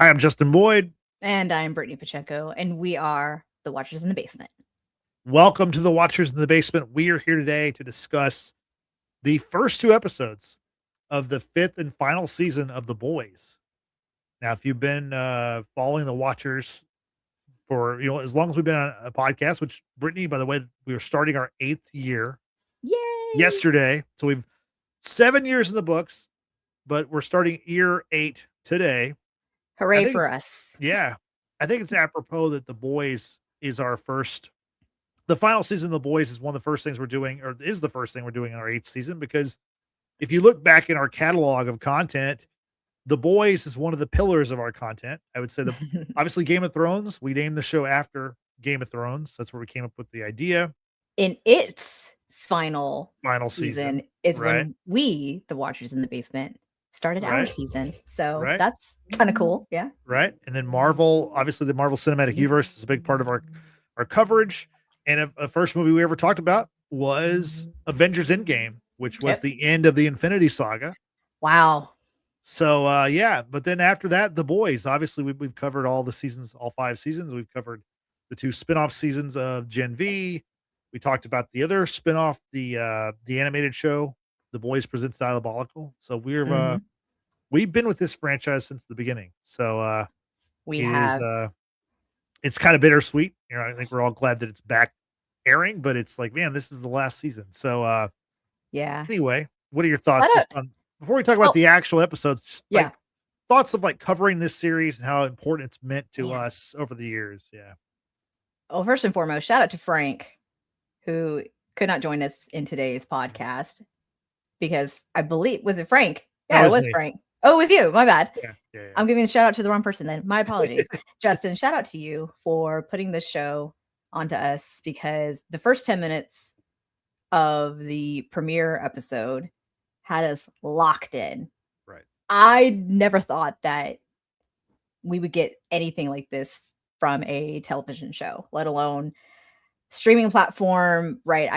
Hi, I'm Justin Boyd. And I'm Brittany Pacheco, and we are the Watchers in the Basement. Welcome to the Watchers in the Basement. We are here today to discuss the first two episodes of the fifth and final season of The Boys. Now, if you've been following the Watchers for as long as we've been on a podcast, which Brittany, by the way, we are starting our 8th year. Yay! Yesterday, so we've 7 years in the books, but we're starting year 8 today. Hooray for us. Yeah. I think it's apropos that The Boys is our first. The final season of The Boys is one of the first things we're doing, or is the first thing we're doing in our 8th season, because if you look back in our catalog of content, The Boys is one of the pillars of our content. I would say obviously Game of Thrones, we named the show after Game of Thrones. That's where we came up with the idea. In its final season is when we, the Watchers in the Basement, started our season. So that's kind of cool. Yeah. Right. And then Marvel, obviously the Marvel Cinematic Universe is a big part of our coverage. And a first movie we ever talked about was Avengers Endgame, which was the end of the Infinity Saga. Wow. So, but then after that, The Boys, obviously we've covered all the seasons, all 5 seasons. We've covered the 2 spinoff seasons of Gen V. We talked about the other spinoff, the animated show, The Boys Presents Diabolical. So we've been with this franchise since the beginning. So, it's kind of bittersweet. I think we're all glad that it's back airing, but it's like, man, this is the last season. So, anyway, what are your thoughts before we talk about the actual episodes? Just thoughts of covering this series and how important it's meant to us over the years. Yeah. Well, first and foremost, shout out to Frank, who could not join us in today's podcast because I believe, was it Frank? Yeah, it was Frank. Oh, it was you. My bad. Yeah. I'm giving a shout out to the wrong person then. My apologies. Justin, shout out to you for putting this show onto us, because the first 10 minutes of the premiere episode had us locked in. Right. I never thought that we would get anything like this from a television show, let alone streaming platform. Right.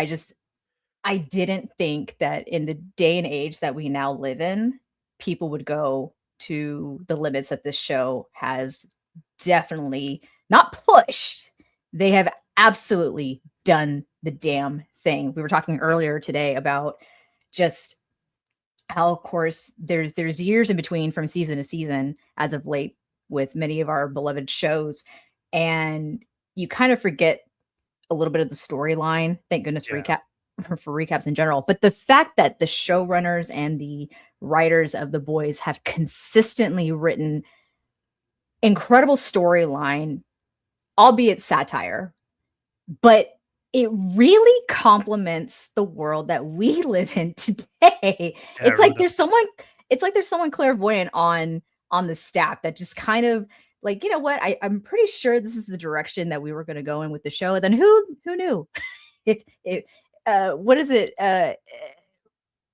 I didn't think that in the day and age that we now live in, people would go to the limits that this show has definitely not pushed. They have absolutely done the damn thing. We were talking earlier today about just how, of course, there's years in between from season to season as of late with many of our beloved shows. And you kind of forget a little bit of the storyline. Thank goodness for recaps in general. But the fact that the showrunners and the writers of The Boys have consistently written incredible storyline, albeit satire, but it really complements the world that we live in today. It's like there's someone clairvoyant on the staff that just kind of like, you know what, I'm pretty sure this is the direction that we were going to go in with the show. And then who knew? What is it?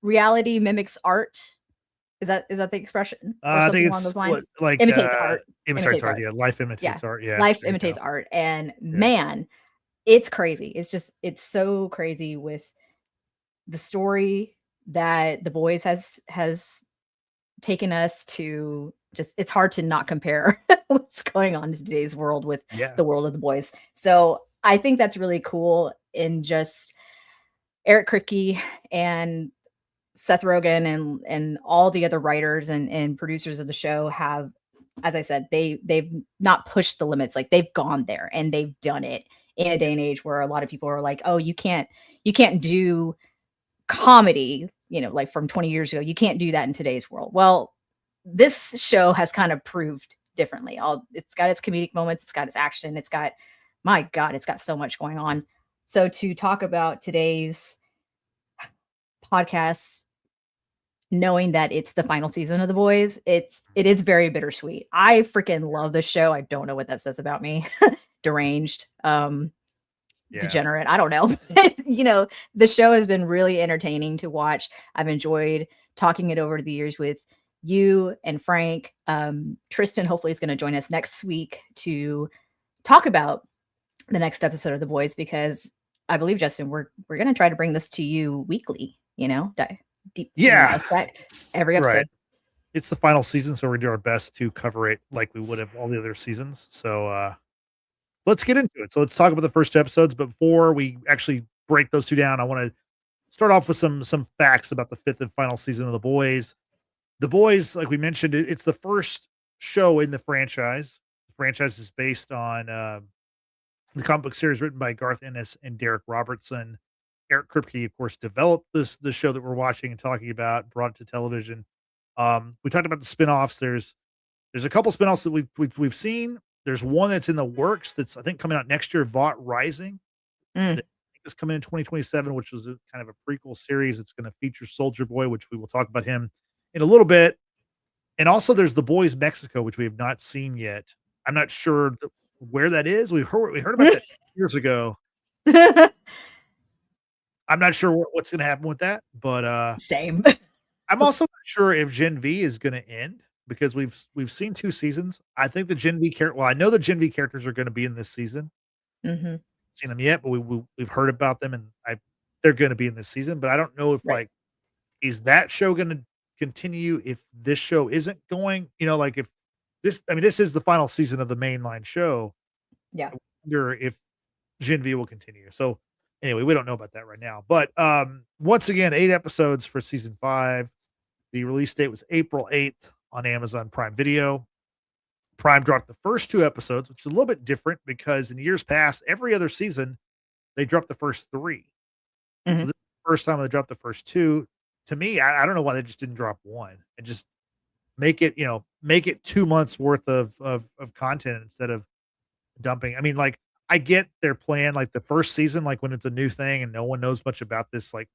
Reality mimics art. Is that the expression? I think it's along those lines? imitates art. Imitates art. Yeah, life imitates art. Yeah, life imitates art. And man, it's crazy. It's so crazy with the story that The Boys has taken us to. Just, it's hard to not compare what's going on in today's world with the world of The Boys. So I think that's really cool. In just Eric Kripke and Seth Rogen and all the other writers and producers of the show have, as I said, they've not pushed the limits. Like, they've gone there and they've done it in a day and age where a lot of people are like, oh, you can't do comedy, like from 20 years ago. You can't do that in today's world. Well, this show has kind of proved differently. It's got its comedic moments. It's got its action. It's got so much going on. So to talk about today's podcast, knowing that it's the final season of The Boys, it is very bittersweet. I freaking love this show. I don't know what that says about me. Deranged, degenerate. I don't know. The show has been really entertaining to watch. I've enjoyed talking it over the years with you and Frank. Tristan hopefully is going to join us next week to talk about the next episode of The Boys, because I believe, Justin, we're going to try to bring this to you weekly, deep effect every episode. Right. it's the final season, so we're gonna do our best to cover it like we would have all the other seasons. So let's get into it. So let's talk about the first two episodes. But before we actually break those two down, I want to start off with some facts about the fifth and final season of The Boys. The Boys, like we mentioned, it's the first show in the franchise. The franchise is based on the comic book series written by Garth Ennis and Derek Robertson. Eric Kripke, of course, developed the show that we're watching and talking about, brought it to television. We talked about the spinoffs. There's a couple spinoffs that we've seen. There's one that's in the works that's I think coming out next year, Vought Rising. Mm. That is coming in 2027, which was a kind of a prequel series. It's going to feature Soldier Boy, which we will talk about him in a little bit. And also there's The Boys Mexico, which we have not seen yet. I'm not sure where that is. We heard about that years ago. I'm not sure what's going to happen with that, but Same. I'm also not sure if Gen V is going to end because we've seen 2 seasons. I think the Gen V I know the Gen V characters are going to be in this season. Hmm. Seen them yet, but we've heard about them and they're going to be in this season, but I don't know if Right. like is that show going to continue if this show isn't going, like if this is the final season of the mainline show. Yeah. I wonder if Gen V will continue. So anyway, we don't know about that right now. But once again, 8 episodes for season 5. The release date was April 8th on Amazon Prime Video. Prime dropped the first 2 episodes, which is a little bit different because in years past, every other season, they dropped the first 3. Mhm. So this is the first time they dropped the first 2. To me, I don't know why they just didn't drop 1 and just make it, make it 2 months worth of content instead of dumping. I mean, like, I get their plan, like the first season, like when it's a new thing and no one knows much about this, like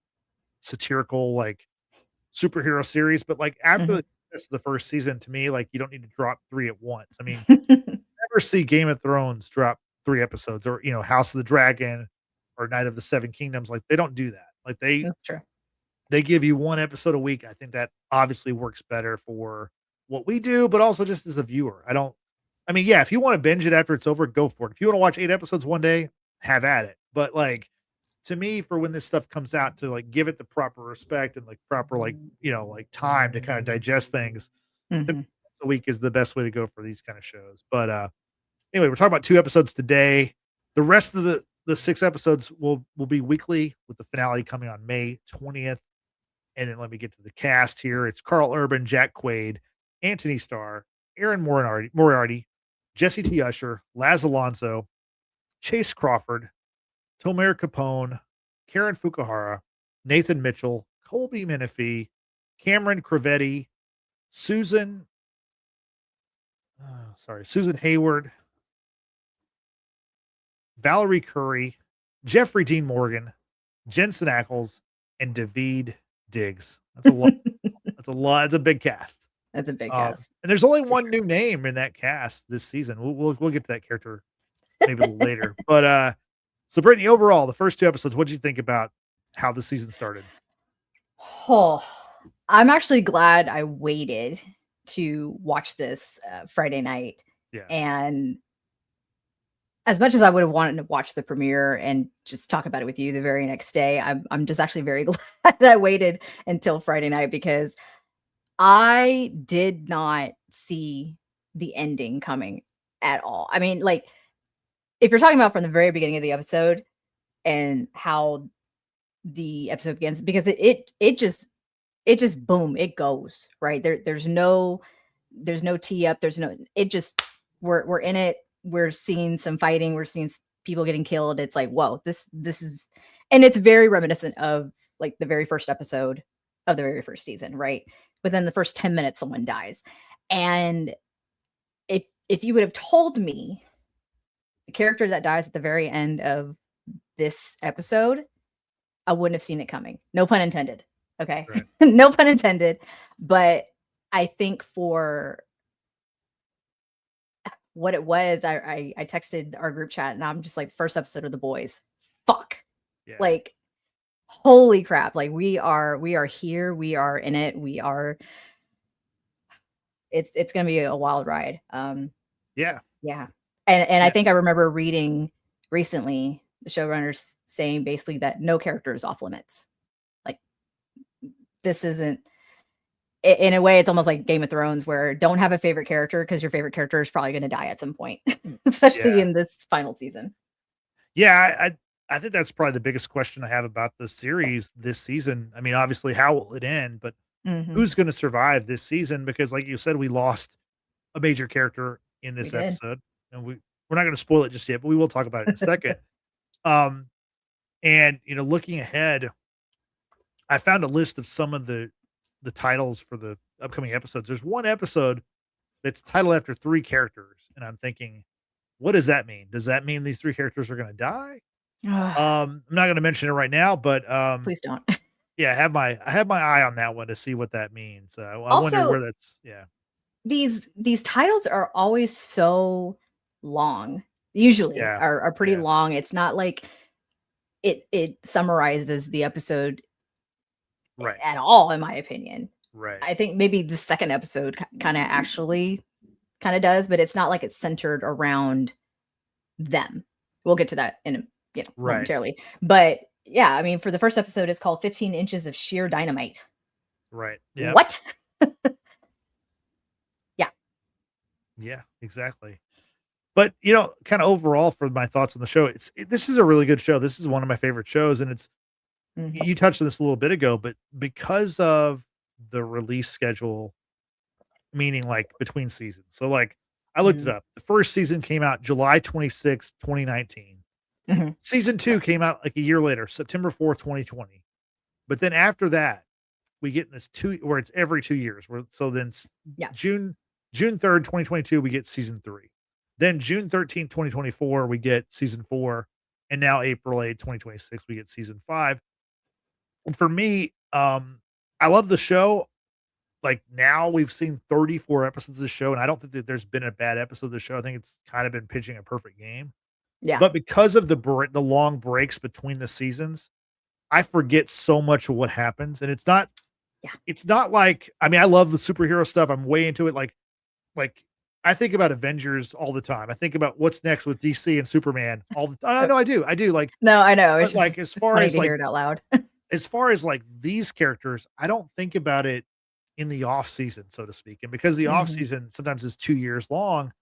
satirical, like superhero series. But like after Mhm. the first season, to me, like you don't need to drop 3 at once. I mean, never see Game of Thrones drop 3 episodes or, House of the Dragon or Night of the Seven Kingdoms. Like they don't do that. Like That's true. they give you 1 episode a week. I think that obviously works better for what we do, but also just as a viewer. I mean, yeah, if you want to binge it after it's over, go for it. If you want to watch 8 episodes one day, have at it. But like to me, for when this stuff comes out, to like give it the proper respect and like proper like like time to kind of digest things, Mhm. a week is the best way to go for these kind of shows. But anyway, we're talking about 2 episodes today. The rest of the 6 episodes will be weekly, with the finale coming on May 20th. And then let me get to the cast here. It's Karl Urban, Jack Quaid, Antony Starr, Erin Moriarty, Jessie T. Usher, Laz Alonso, Chace Crawford, Tomer Capone, Karen Fukuhara, Nathan Mitchell, Colby Minifie, Cameron Crovetti, Susan Heyward, Valorie Curry, Jeffrey Dean Morgan, Jensen Ackles, and David Diggs. That's a lot. That's a lot. It's a big cast. That's a big guess. And there's only For one sure. new name in that cast this season. We'll get to that character maybe a little later. But so Brittany, overall, the first 2 episodes, what did you think about how the season started? Oh, I'm actually glad I waited to watch this Friday night. Yeah. And as much as I would have wanted to watch the premiere and just talk about it with you the very next day, I'm just actually very glad that I waited until Friday night because I did not see the ending coming at all. I mean, like, if you're talking about from the very beginning of the episode and how the episode begins, because it just boom, it goes, right? There's no tee up, there's no it just we're in it, we're seeing some fighting, we're seeing people getting killed. It's like, whoa, this is, and it's very reminiscent of like the very first episode of the very first season, right? Within the first 10 minutes, someone dies. And if you would have told me the character that dies at the very end of this episode, I wouldn't have seen it coming. No pun intended. Okay. Right. No pun intended. But I think for what it was, I texted our group chat and I'm just like, first episode of The Boys. Fuck. Yeah. Like, holy crap. Like we are here. We are in it. It's gonna be a wild ride. Yeah. Yeah. And Yeah. I think I remember reading recently the showrunners saying basically that no character is off limits. Like this isn't in a way, it's almost like Game of Thrones, where don't have a favorite character because your favorite character is probably going to die at some point, especially Yeah. in this final season. Yeah, I think that's probably the biggest question I have about the series this season. I mean, obviously, how will it end? But Mhm. who's going to survive this season? Because, like you said, we lost a major character in We this did. episode, and we're not going to spoil it just yet, but we will talk about it in a second. Um, and looking ahead, I found a list of some of the titles for the upcoming episodes. There's one episode that's titled after 3 characters, and I'm thinking, what does that mean? Does that mean these 3 characters are gonna die? I'm not gonna mention it right now, but, Please don't. yeah, I have my eye on that one to see what that means. I wonder Also, where that's yeah, these titles are always so long. Usually yeah, are pretty yeah, long. It's not like it summarizes the episode right, at all, in my opinion. right, I think maybe the second episode kind of actually kind of does, but it's not like it's centered around them. We'll get to that in right, momentarily. But yeah, I mean, for the first episode, it's called 15 Inches of Sheer Dynamite. right, yep, What? Yeah. yeah, exactly. But, kinda overall for my thoughts on the show, this is a really good show. This is one of my favorite shows, and it's Mhm. you touched on this a little bit ago, but because of the release schedule, meaning, like, between seasons. So, like, I looked it Mhm. up. The first season came out July 26th, 2019. Mhm. Season 2 came out, like, a year later, September 4th, 2020. But then after that, we get in this 2 where it's every 2 years, where so then s Yeah. June 3rd, 2022, we get season 3. Then June 13th, 2024, we get season 4, and now April 8th, 2026, we get season 5. And for me, I love the show. Like, now we've seen 34 episodes of the show, and I don't think that there's been a bad episode of the show. I think it's kind of been pitching a perfect game. Yeah. But because of the long breaks between the seasons, I forget so much of what happens, and Yeah. it's not like I mean, I love the superhero stuff. I'm way into it. Like I think about Avengers all the time. I think about what's next with DC and Superman all the time. Uh, No, I do. I do. Like, no, I know. It's but just like as far funny as to hear like it out loud. these characters, I don't think about it in the off season, so to speak. And because the off Mhm. season sometimes is 2 years long,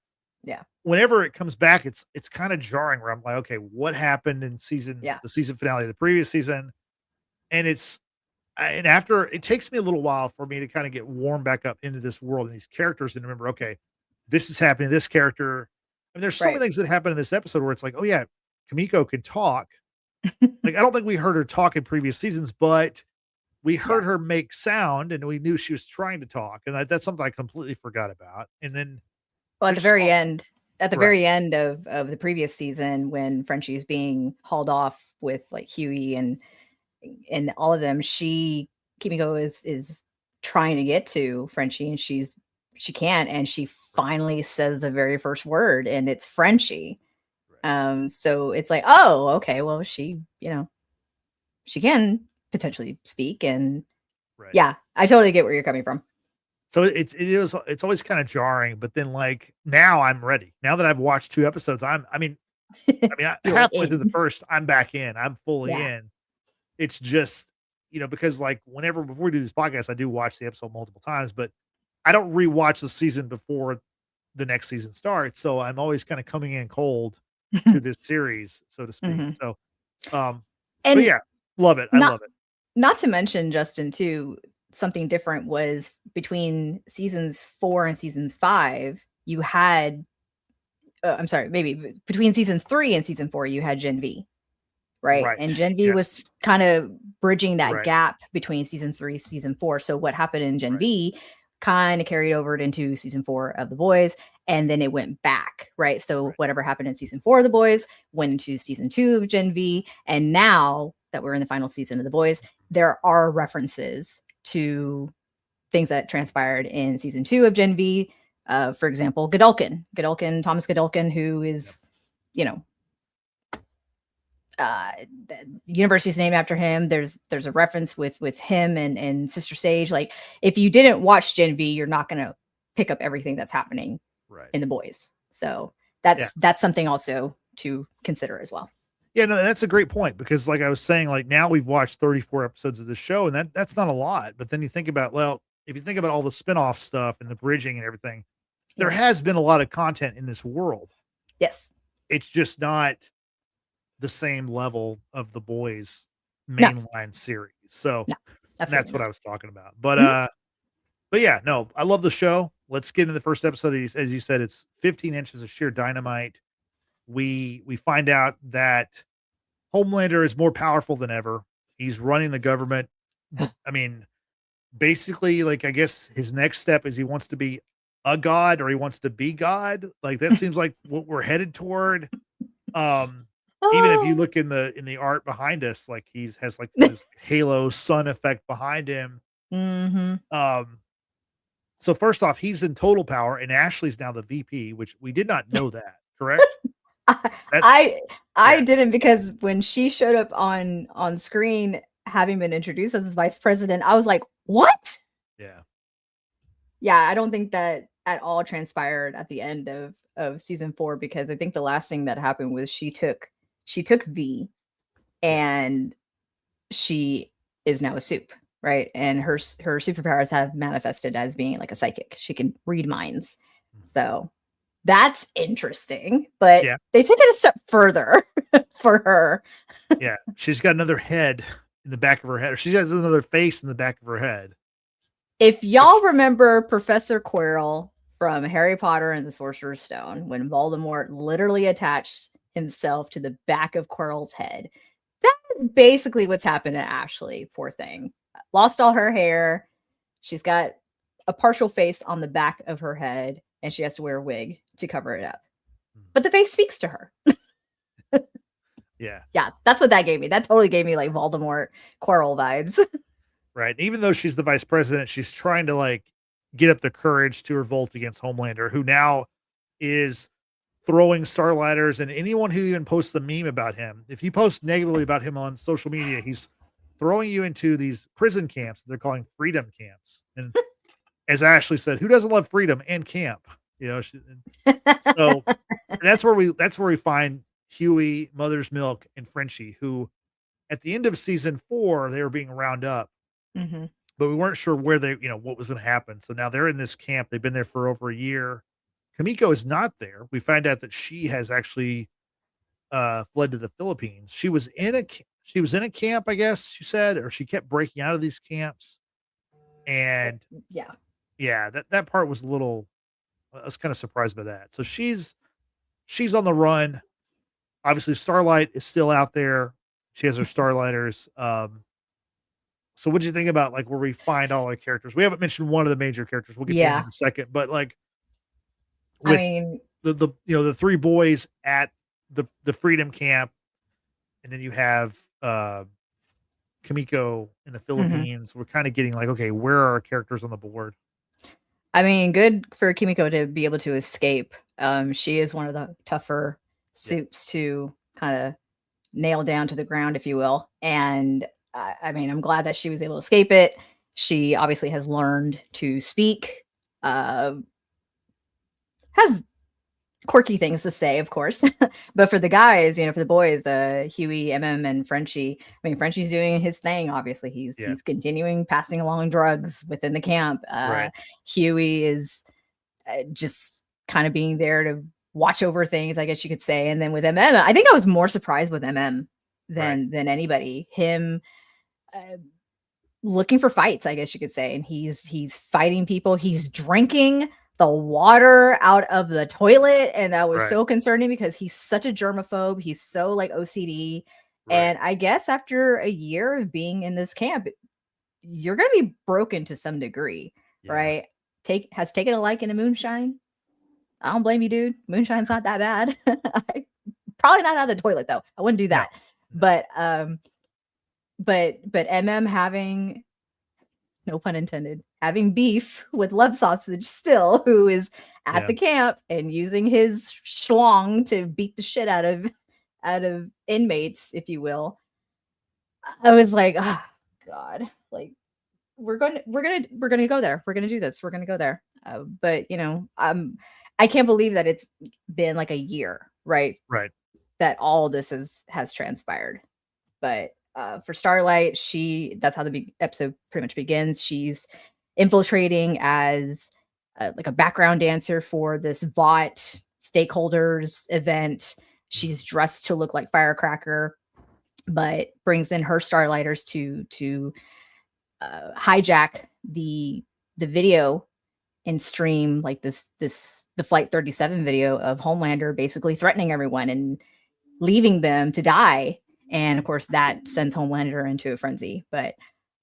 Yeah. whenever it comes back, it's kind of jarring where I'm like, okay, what happened in Yeah. the season finale of the previous season? And and after it takes me a little while for me to kind of get warmed back up into this world and these characters and remember, okay, this is happening to this character. I mean, there's so many Right. things that happen in this episode where it's like, oh yeah, Kimiko can talk. Like, I don't think we heard her talk in previous seasons, but we Yeah. heard her make sound and we knew she was trying to talk. And that's something I completely forgot about. And then Well, there's just at the right, very end of the previous season, when Frenchie's being hauled off with like Huey and all of them, Kimiko is trying to get to Frenchie, and she can't, and she finally says the very first word, and it's Frenchie. right, So it's like, oh, okay, well, she can potentially speak, and right. yeah, I totally get where you're coming from. So it's always kind of jarring, but then like now I'm ready. Now that I've watched 2 episodes, You're like halfway through the in. first, I'm back in. I'm fully Yeah. in. It's just, because like before we do this podcast, I do watch the episode multiple times, but I don't rewatch the season before the next season starts. So I'm always kind of coming in cold to this series, so to speak. Mhm. So, um, but And yeah, love it. I not love it. not to mention, Justin, too, something different was between seasons 4 and seasons 5, you had I'm sorry, maybe between seasons 3 and season 4, you had Gen V, right? Right. And Gen V was Yes. kind of bridging that Right. gap between seasons 3, season 4. So what happened in Gen Right. V kind of carried over into season 4 of The Boys, and then it went back, right? So Right. whatever happened in season 4 of The Boys went into season 2 of Gen V, and now that we're in the final season of The Boys, there are references to things that transpired in season 2 of Gen V. For example, Thomas Godolkin, who Yep. is, you know, the university's named after him. There's a reference with him and Sister Sage. Like, if you didn't watch Gen V, you're not going to pick up everything that's happening Right. in The Boys. So Yeah. that's something also to consider as well. Yeah, no, that's a great point because like I was saying, like now we've watched 34 episodes of this show and that's not a lot. But then you think about, well, if you think about all the spinoff stuff and the bridging and everything, there has been a lot of content in this world. Yes. It's just not the same level of the boys mainline series. So that's what I was talking about. But yeah, no, I love the show. Let's get into the first episode. As you said, it's 15 inches of sheer dynamite. We find out that Homelander is more powerful than ever. He's running the government. I mean, basically, like, I guess his next step is he wants to be a god, or he wants to be God. Like, that seems like what we're headed toward. Even if you look in the art behind us, like, has like this halo sun effect behind him. So first off, he's in total power, and Ashley's now the VP, which we did not know that, correct? I didn't, because when she showed up on screen, having been introduced as vice president, I was like, what? Yeah, I don't think that at all transpired at the end of season 4, because I think the last thing that happened was she took V, and she is now a soup, right? And her superpowers have manifested as being like a psychic. She can read minds. So that's interesting, but they took it a step further for her. Yeah, she's got another head in the back of her head, or she has another face in the back of her head. If y'all remember Professor Quirrell from Harry Potter and the Sorcerer's Stone, when Voldemort literally attached himself to the back of Quirrell's head, that's basically what's happened to Ashley. Poor thing. Lost all her hair. She's got a partial face on the back of her head, and she has to wear a wig to cover it up. But the face speaks to her. Yeah, that's what that gave me. That totally gave me like Voldemort Quirrell vibes. Right. Even though she's the vice president, she's trying to like get up the courage to revolt against Homelander, who now is throwing Starlighters and anyone who even posts a meme about him. If you post negatively about him on social media, he's throwing you into these prison camps. They're calling freedom camps. And as Ashley said, who doesn't love freedom and camp? You know, so that's where we find Huey, Mother's Milk, and Frenchie, who at the end of season 4, they were being round up. But we weren't sure where what was going to happen. So now they're in this camp. They've been there for over a year. Kimiko is not there. We find out that she has actually fled to the Philippines. She was in a camp, I guess she said, or she kept breaking out of these camps. And that part was a little, I was kind of surprised by that. So she's on the run. Obviously Starlight is still out there. She has her Starlighters. So what do you think about like where we find all our characters? We haven't mentioned one of the major characters. We'll get to him in a second, but like, I mean, the 3 boys at the freedom camp, and then you have Kimiko in the Philippines. We're kind of getting like, okay, where are our characters on the board? I mean, good for Kimiko to be able to escape. She is one of the tougher soups to kind of nail down to the ground, if you will. And I mean, I'm glad that she was able to escape it. She obviously has learned to speak, has quirky things to say, of course. But for the guys, for the boys, Huey, MM, and Frenchie, I mean, Frenchie's doing his thing. Obviously, he's continuing passing along drugs within the camp. Huey is just kind of being there to watch over things, I guess you could say. And then with MM, I think I was more surprised with MM than anybody. Him looking for fights, I guess you could say. And he's fighting people. He's drinking the water out of the toilet, and that was so concerning because he's such a germaphobe. He's so like OCD. And I guess after a year of being in this camp, you're going to be broken to some degree, right? Has taken a liking to moonshine. I don't blame you, dude. Moonshine's not that bad. Probably not out of the toilet though. I wouldn't do that. No. But MM having, no pun intended, having beef with Love Sausage still, who is at the camp and using his schlong to beat the shit out of inmates, if you will. I was like, oh God, like we're gonna go there. We're gonna do this. We're gonna go there. But I can't believe that it's been like a year, right? Right. That all this has transpired. But for Starlight, that's how the episode pretty much begins. She's infiltrating as like a background dancer for this bot stakeholders event. She's dressed to look like Firecracker, but brings in her Starlighters to hijack the video and stream like the Flight 37 video of Homelander basically threatening everyone and leaving them to die. And of course, that sends Homelander into a frenzy. But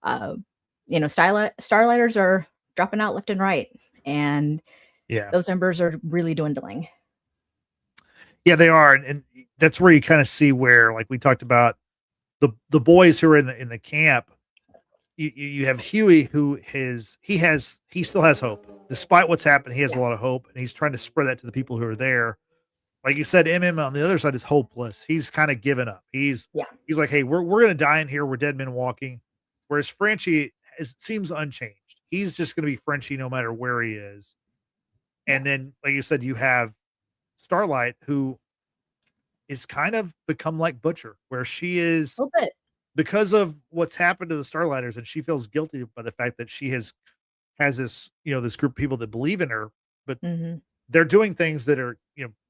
Starlighters are dropping out left and right, and those numbers are really dwindling. Yeah, they are, and that's where you kind of see where, like we talked about, the boys who are in the camp. You have Huey, who he still has hope despite what's happened. He has a lot of hope, and he's trying to spread that to the people who are there. Like you said, MM on the other side is hopeless. He's kind of given up. He's like, hey, we're gonna die in here. We're dead men walking. Whereas Frenchie seems unchanged. He's just gonna be Frenchie no matter where he is. And then, like you said, you have Starlight, who is kind of become like Butcher, where she is because of what's happened to the Starlighters, and she feels guilty by the fact that she has this, this group of people that believe in her, but they're doing things that are,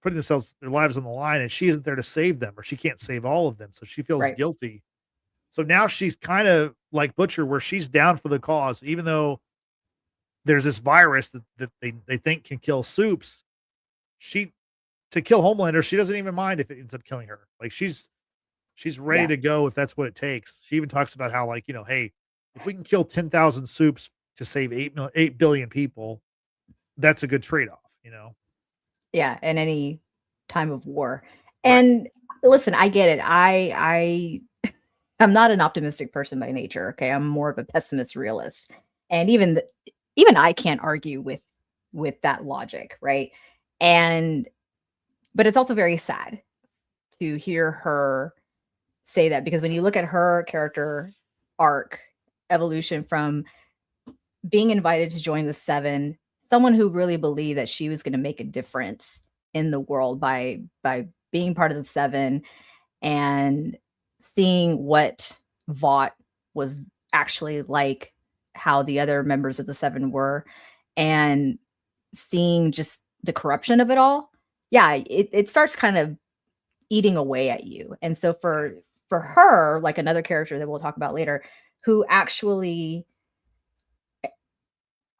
putting their lives on the line, and she isn't there to save them, or she can't save all of them. So she feels guilty. So now she's kind of like Butcher, where she's down for the cause, even though there's this virus that they think can kill Soups. To kill Homelander, she doesn't even mind if it ends up killing her. Like she's ready to go if that's what it takes. She even talks about how, like, hey, if we can kill 10,000 Soups to save 8 billion people, that's a good trade-off, Yeah, in any time of war. And listen, I get it. I'm not an optimistic person by nature. Okay, I'm more of a pessimist realist, and even I can't argue with that logic, right? But it's also very sad to hear her say that, because when you look at her character arc evolution from being invited to join the Seven, someone who really believed that she was going to make a difference in the world by being part of the Seven, and seeing what Vought was actually like, how the other members of the Seven were, and seeing just the corruption of it all. Yeah, it starts kind of eating away at you. And so for her, like another character that we'll talk about later, who actually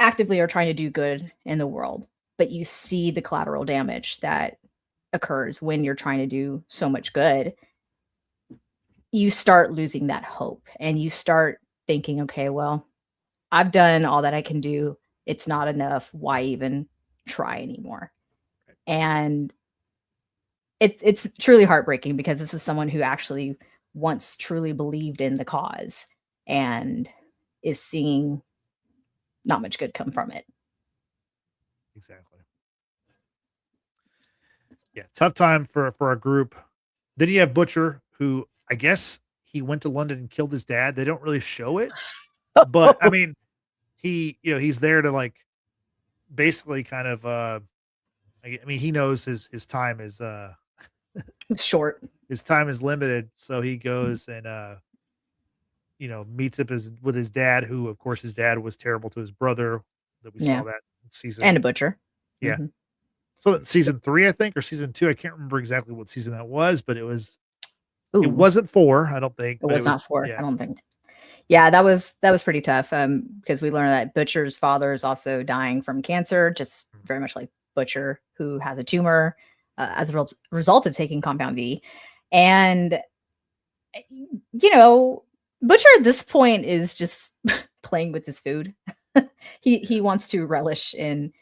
actively are trying to do good in the world, but you see the collateral damage that occurs when you're trying to do so much good, you start losing that hope, and you start thinking, okay, well, I've done all that I can do. It's not enough. Why even try anymore? And it's truly heartbreaking, because this is someone who actually once truly believed in the cause and is seeing not much good come from it. Exactly. Yeah, tough time for our group. Then you have Butcher, who I guess he went to London and killed his dad. They don't really show it, but I mean, he's there to, like, basically kind of I mean, he knows his time is it's short. His time is limited, so he goes and meets up with his dad, who, of course, his dad was terrible to his brother. That we saw that season, and a Butcher. Yeah. So season 3, I think, or season 2, I can't remember exactly what season that was, but it wasn't 4, I don't think. It was not 4, I don't think. Yeah, that was pretty tough, because we learned that Butcher's father is also dying from cancer, just very much like Butcher, who has a tumor as a result of taking Compound V. And, Butcher at this point is just playing with his food. He wants to relish in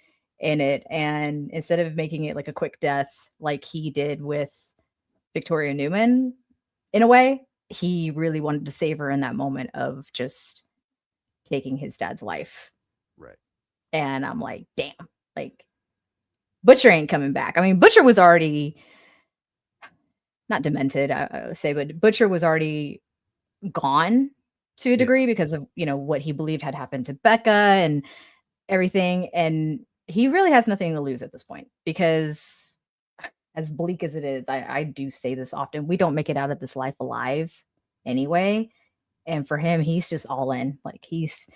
it, and instead of making it like a quick death like he did with Victoria Newman, in a way, he really wanted to save her in that moment of just taking his dad's life. Right. And I'm like, damn, like, Butcher ain't coming back. I mean, Butcher was already not demented, I would say, but Butcher was already gone to a degree because of, what he believed had happened to Becca and everything. And he really has nothing to lose at this point, because as bleak as it is, I do say this often, we don't make it out of this life alive anyway. And for him, he's just all in. Like, he's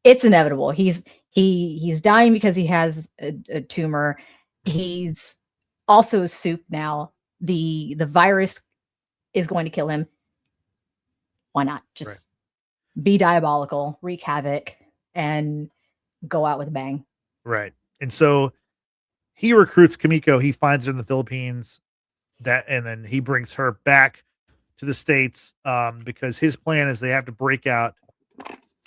it's inevitable. He's dying because he has a tumor. He's also soup now. The virus is going to kill him. Why not just be diabolical, wreak havoc, and go out with a bang? Right. And so he recruits Kimiko. He finds her in the Philippines, and then he brings her back to the States, because his plan is they have to break out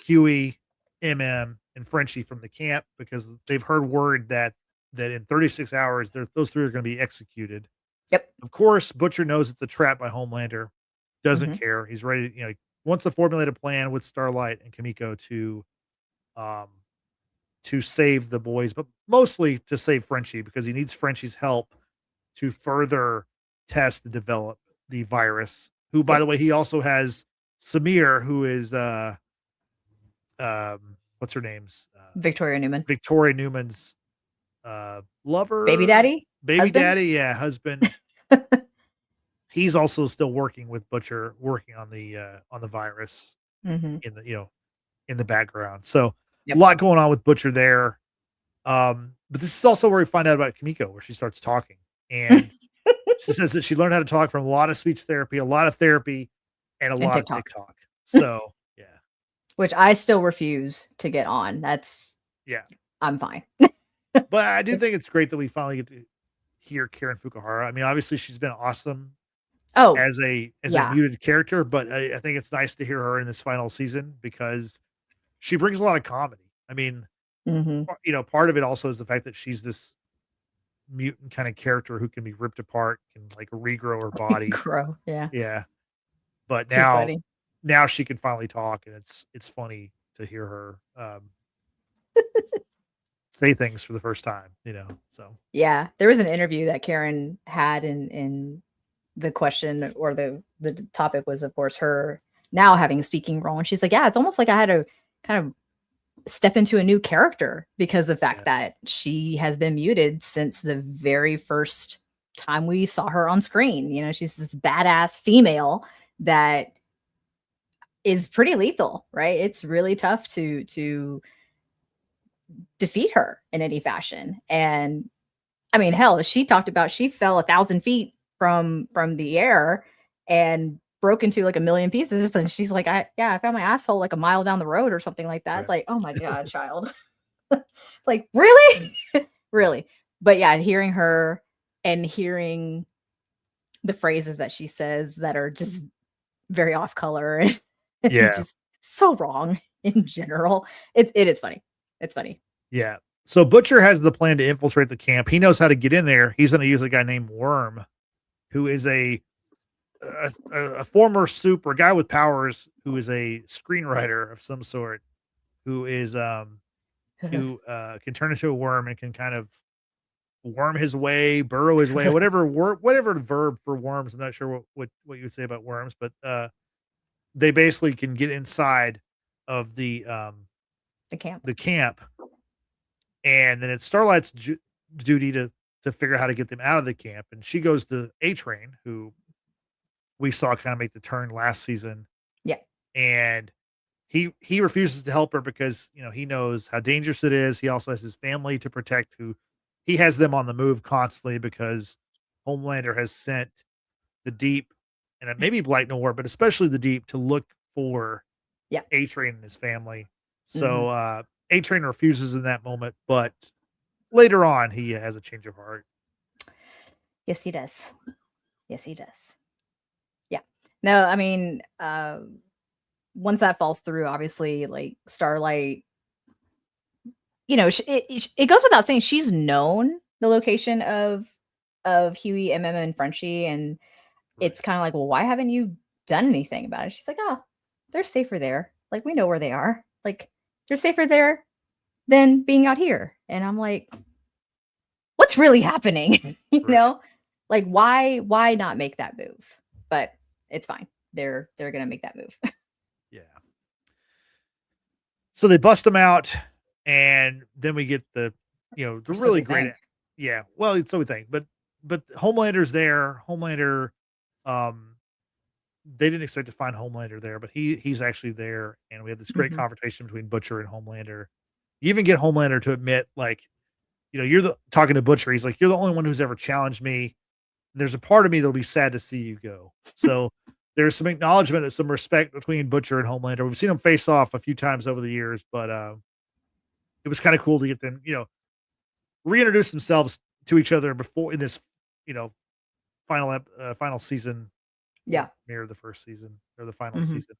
Huey, MM, and Frenchie from the camp, because they've heard word that in 36 hours those three are going to be executed. Yep. Of course, Butcher knows it's a trap by Homelander. Doesn't care. He's ready. Wants to formulate a plan with Starlight and Kimiko to save the boys, but mostly to save Frenchie, because he needs Frenchie's help to further test and develop the virus. Who, by the way, he also has Samir, who is what's her name's Victoria Newman. Victoria Newman's lover, baby daddy, husband. He's also still working with Butcher, working on the virus in the background. So a lot going on with Butcher there. But this is also where we find out about Kimiko, where she starts talking, and she says that she learned how to talk from a lot of speech therapy, a lot of therapy, and a lot of TikTok. So yeah, which I still refuse to get on. I'm fine. But I do think it's great that we finally get to hear Karen Fukuhara. I mean, obviously she's been awesome. As a muted character, but I think it's nice to hear her in this final season, because she brings a lot of comedy. I mean, part of it also is the fact that she's this mutant kind of character who can be ripped apart, can like regrow her body. Yeah. But now she can finally talk, and it's funny to hear her say things for the first time, so. Yeah. There was an interview that Karen had in the question, or the topic was, of course, her now having a speaking role. And she's like, yeah, it's almost like I had to kind of step into a new character, because of the fact that she has been muted since the very first time we saw her on screen. She's this badass female that is pretty lethal, right? It's really tough to defeat her in any fashion. And I mean, hell, she talked about she fell 1,000 feet from the air and broke into like a million pieces, and she's like, I found my asshole like a mile down the road or something like that. It's like, oh my god, child. Like, really? Really? But yeah, hearing her and hearing the phrases that she says that are just very off color and just so wrong in general, it is funny. It's funny. Yeah. So Butcher has the plan to infiltrate the camp. He knows how to get in there. He's going to use a guy named Worm, who is a former super, a guy with powers, who is a screenwriter of some sort, who is who can turn into a worm and can kind of worm his way, burrow his way, whatever the verb for worms. I'm not sure what you would say about worms, but they basically can get inside of the camp, and then it's Starlight's duty to figure out how to get them out of the camp. And she goes to A-Train, who we saw kind of make the turn last season. Yeah. And he refuses to help her because, he knows how dangerous it is. He also has his family to protect, who he has them on the move constantly, because Homelander has sent the Deep, and maybe Blight Noir, but especially the Deep, to look for A-Train and his family. So A-Train refuses in that moment, but later on, he has a change of heart. Yes, he does. Yeah. No, I mean, once that falls through, obviously, like Starlight, it goes without saying, she's known the location of Huey, MM, and Frenchie, and it's kind of like, well, why haven't you done anything about it? She's like, oh, they're safer there. Like, we know where they are. Like, they're safer there than being out here. And I'm like, what's really happening? Like, why not make that move? But it's fine. They're gonna make that move. Yeah. So they bust them out, and then we get the really great. Yeah. Well, it's so we think, but Homelander's there. Homelander they didn't expect to find Homelander there, but he's actually there, and we had this great Mhm. conversation between Butcher and Homelander. You even get Homelander to admit, like, you're the talking to Butcher, he's like, "You're the only one who's ever challenged me. There's a part of me that'll be sad to see you go." So, there's some acknowledgement and some respect between Butcher and Homelander. We've seen them face off a few times over the years, but, it was kinda cool to get them, reintroduce themselves to each other before in this, you know, final season, Yeah. premiere of the first season or the final Mhm. season.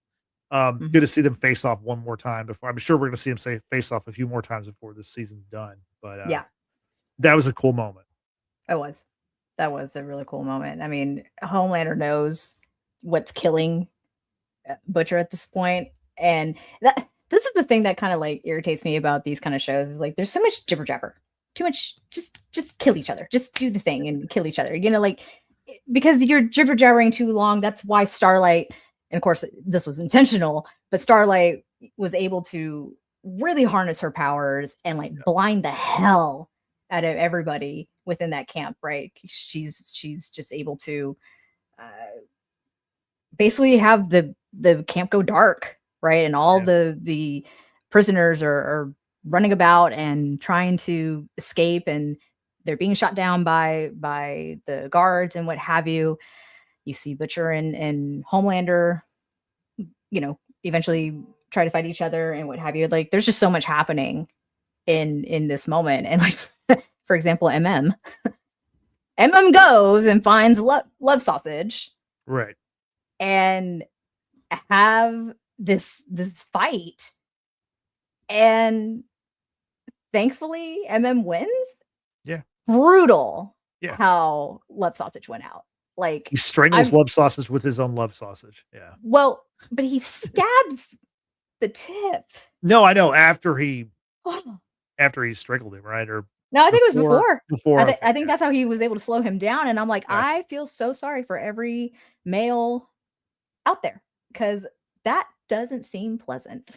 Good Mhm. to see them face off one more time before. I'm sure we're gonna see them say face off a few more times before this season's done, but, Yeah. that was a cool moment. It was. That was a really cool moment. I mean, Homelander knows what's killing Butcher at this point, and this is the thing that kind of like irritates me about these kind of shows. Is like there's so much jibber jabber, too much. Just kill each other. Just do the thing and kill each other. Like because you're jibber jabbering too long. That's why Starlight, and of course this was intentional, but Starlight was able to really harness her powers and like blind the hell out of everybody within that camp. Right? She's just able to. Basically have the camp go dark, right? And all Yeah. the prisoners are running about and trying to escape, and they're being shot down by the guards and what have you. You see Butcher and Homelander, eventually try to fight each other and what have you. Like there's just so much happening in this moment. And like for example, MM goes and finds love sausage Right. and have this fight, and thankfully MM wins. Yeah. Brutal Yeah. how Love Sausage went out. Like He strangles I'm Love Sausage with his own love sausage. Yeah. well, but he stabs the tip. No, I know after he No, strangled him, right? Or I think it was before. before, okay, I think yeah, that's how he was able to slow him down. And I'm like, gotcha. I feel so sorry for every male out there because that doesn't seem pleasant.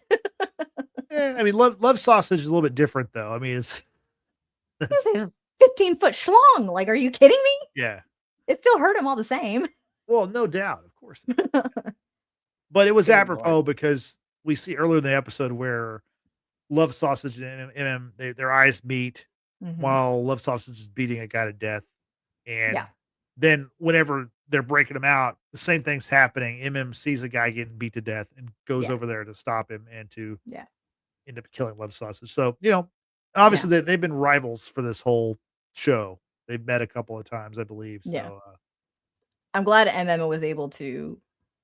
I mean, love sausage is a little bit different though. I mean, it's This that's is a 15-foot schlong. Like, are you kidding me? yeah. It still hurt him all the same. Well, no doubt, of course it did, yeah. But it was Good lord. apropos because we see earlier in the episode where Love Sausage and MM, their eyes meet Mhm. while Love Sausage is beating a guy to death, Yeah, and then whenever they're breaking him out, the same thing's happening. MM sees a guy getting beat to death and goes yeah, over there to stop him and to yeah, end up killing Love Sausage. So, yeah, obviously they've been rivals for this whole show. They've met a couple of times, I believe. yeah. So, I'm glad MMA was able to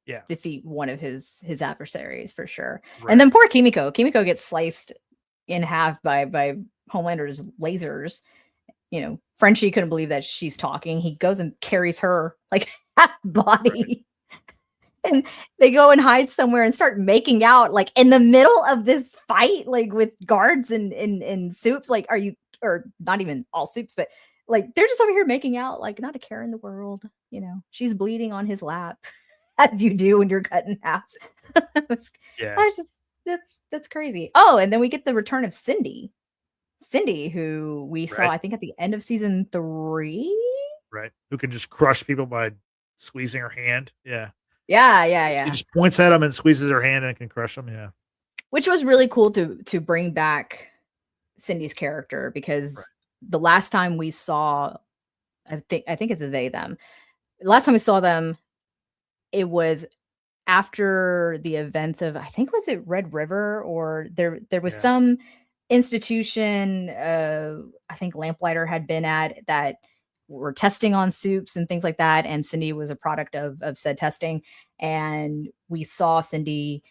yeah, defeat one of his adversaries for sure. And right, then poor Kimiko. Kimiko gets sliced in half by Homelander's lasers. Frenchie couldn't believe that she's talking. He goes and carries her like half right. body. And they go and hide somewhere and start making out like in the middle of this fight, like with guards and soups. Like, are you, or not even all soups, but like they're just over here making out, like not a care in the world. She's bleeding on his lap, as you do when you're cut in half. I Yeah, was just, that's crazy. Oh, and then we get the return of Cindy, who we saw, right, I think, at the end of season 3. right. Who can just crush people by squeezing her hand. Yeah. Yeah, yeah, She yeah. just points at him and squeezes her hand and can crush him. Yeah. Which was really cool to bring back Cindy's character Right. because the last time we saw, I think it's a they them. The last time we saw them, it was after the events of, I think, was it Red River, or there was Yeah. some institution, I think Lamplighter had been at, that were testing on soups and things like that, and Cindy was a product of said testing. And we saw Cindy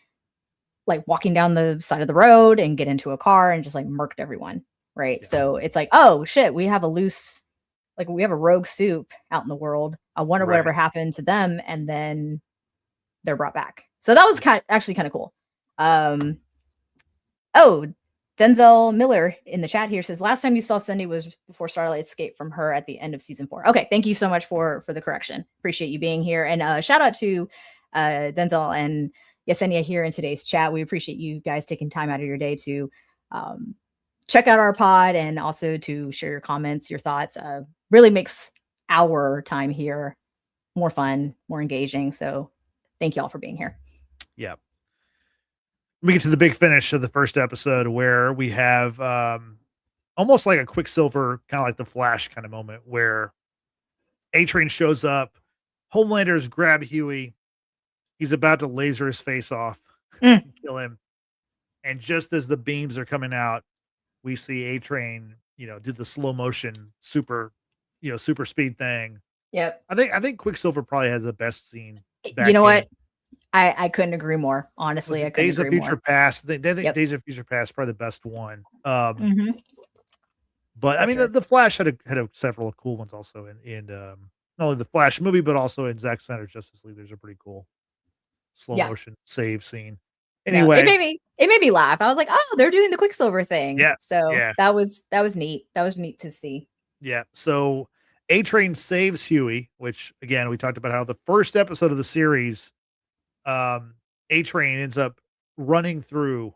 like walking down the side of the road and get into a car and just like murked everyone. Right. Yeah. So it's like, oh shit, we have we have a rogue soup out in the world. I wonder whatever Right. happened to them. And then they're brought back. So that was actually kind of cool. Um, oh, Denzel Miller in the chat here says last time you saw Cindy was before Starlight escaped from her at the end of season 4. Okay, thank you so much for the correction. Appreciate you being here, and shout out to Denzel and Yesenia here in today's chat. We appreciate you guys taking time out of your day to check out our pod and also to share your comments, your thoughts. Really makes our time here more fun, more engaging. So thank you all for being here. Yeah. We get to the big finish of the first episode where we have almost like a Quicksilver, kind of like the Flash kind of moment where A-Train shows up. Homelander's grab Huey. He's about to laser his face off and kill him. And just as the beams are coming out, we see A-Train, do the slow motion, super speed thing. Yep. I think Quicksilver probably has the best scene. You know what? I couldn't agree more. Honestly, I couldn't Days of agree Future more. Past. They think Days of Future Past probably the best one. But I mean, sure. the Flash had several cool ones also in not only the Flash movie, but also in Zack Snyder's Justice League. There's a pretty cool slow motion save scene. Anyway, no, it made me laugh. I was like, oh, they're doing the Quicksilver thing. Yeah. So that was neat. That was neat to see. Yeah. So A-Train saves Huey, which again, we talked about how the first episode of the series, A-Train ends up running through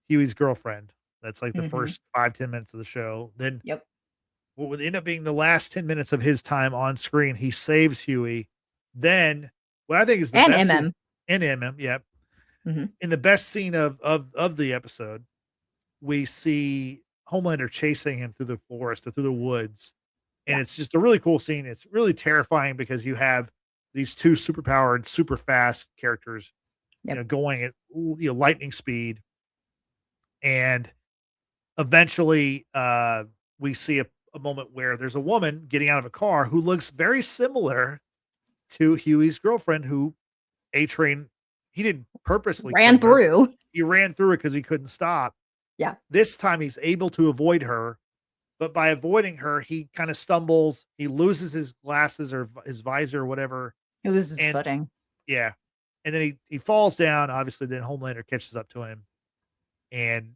Huey's girlfriend. That's like the first 5-10 minutes of the show. Then what would end up being the last 10 minutes of his time on screen, he saves Huey. Then what I think is the best MM. And MM, yep. In the best scene of the episode, we see Homelander chasing him through the forest or through the woods. And it's just a really cool scene. It's really terrifying because you have these two superpowered, super fast characters, going at lightning speed. And eventually we see a moment where there's a woman getting out of a car who looks very similar to Huey's girlfriend, who A-Train, he didn't purposely ran through. He ran through it because he couldn't stop. Yeah. This time he's able to avoid her, but by avoiding her, he kind of stumbles. He loses his glasses or his visor or whatever. It was his footing. Yeah. And then he falls down. Obviously, then Homelander catches up to him and,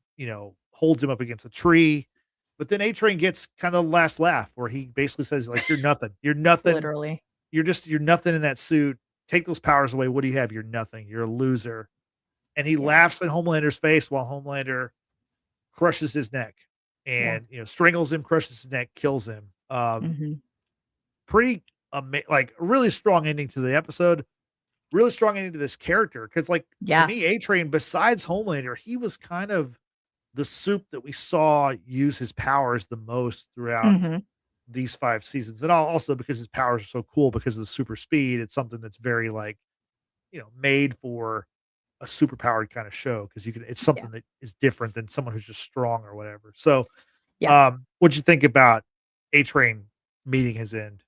holds him up against a tree. But then A-Train gets kind of the last laugh where he basically says, like, you're nothing. You're nothing. Literally. You're nothing in that suit. Take those powers away. What do you have? You're nothing. You're a loser. And he laughs in Homelander's face while Homelander crushes his neck and, strangles him, crushes his neck, kills him. Pretty, like really strong ending to the episode. Really strong ending to this character. Cause to me, A-Train, besides Homelander, he was kind of the soup that we saw use his powers the most throughout these 5 seasons. And also because his powers are so cool because of the super speed, it's something that's very made for a super powered kind of show. Cause it's something that is different than someone who's just strong or whatever. So, what'd you think about A-Train meeting his end?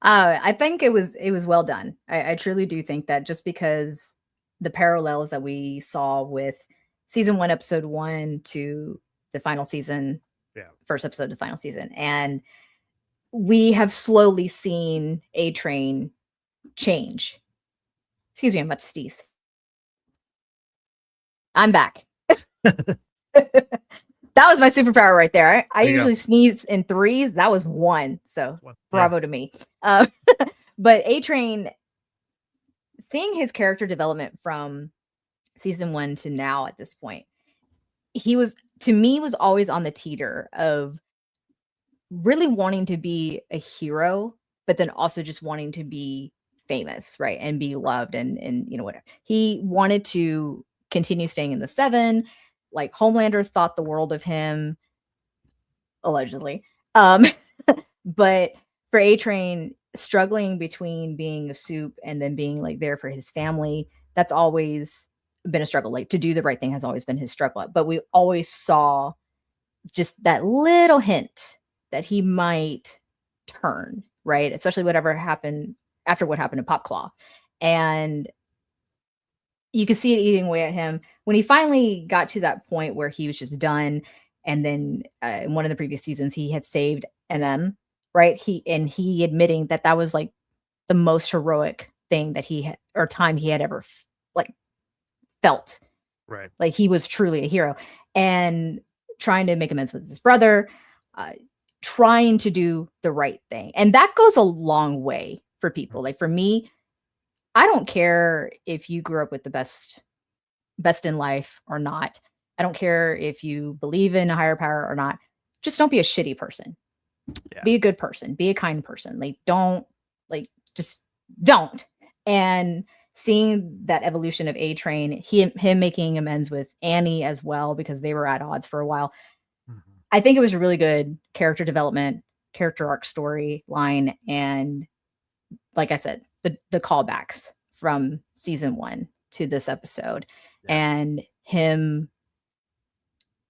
I think it was well done. I truly do think that just because the parallels that we saw with season 1, episode 1 to the final season, first episode of the final season. And we have slowly seen A-Train change. Excuse me, I'm about to sneeze. I'm back. That was my superpower right there. I usually sneeze in 3s. That was 1. So bravo to me. But A-Train, seeing his character development from season 1 to now at this point, he was always on the teeter of really wanting to be a hero, but then also just wanting to be famous, right? And be loved and whatever. He wanted to continue staying in the 7. Like Homelander thought the world of him, allegedly. But for A-Train, struggling between being a soup and then being there for his family, that's always been a struggle. To do the right thing has always been his struggle. But we always saw just that little hint that he might turn, right? Especially whatever happened after what happened to Pop Claw. And you could see it eating away at him when he finally got to that point where he was just done. And then in one of the previous seasons, he had saved MM, right? He admitting that was the most heroic thing that he had, or time he had ever felt. Right. He was truly a hero, and trying to make amends with his brother, trying to do the right thing. And that goes a long way for people. For me, I don't care if you grew up with the best in life or not. I don't care if you believe in a higher power or not. Just don't be a shitty person. Yeah. Be a good person. Be a kind person. Just don't. And seeing that evolution of A Train, him making amends with Annie as well, because they were at odds for a while. I think it was a really good character development, character arc storyline, and like I said, the callbacks from season 1 to this episode, and him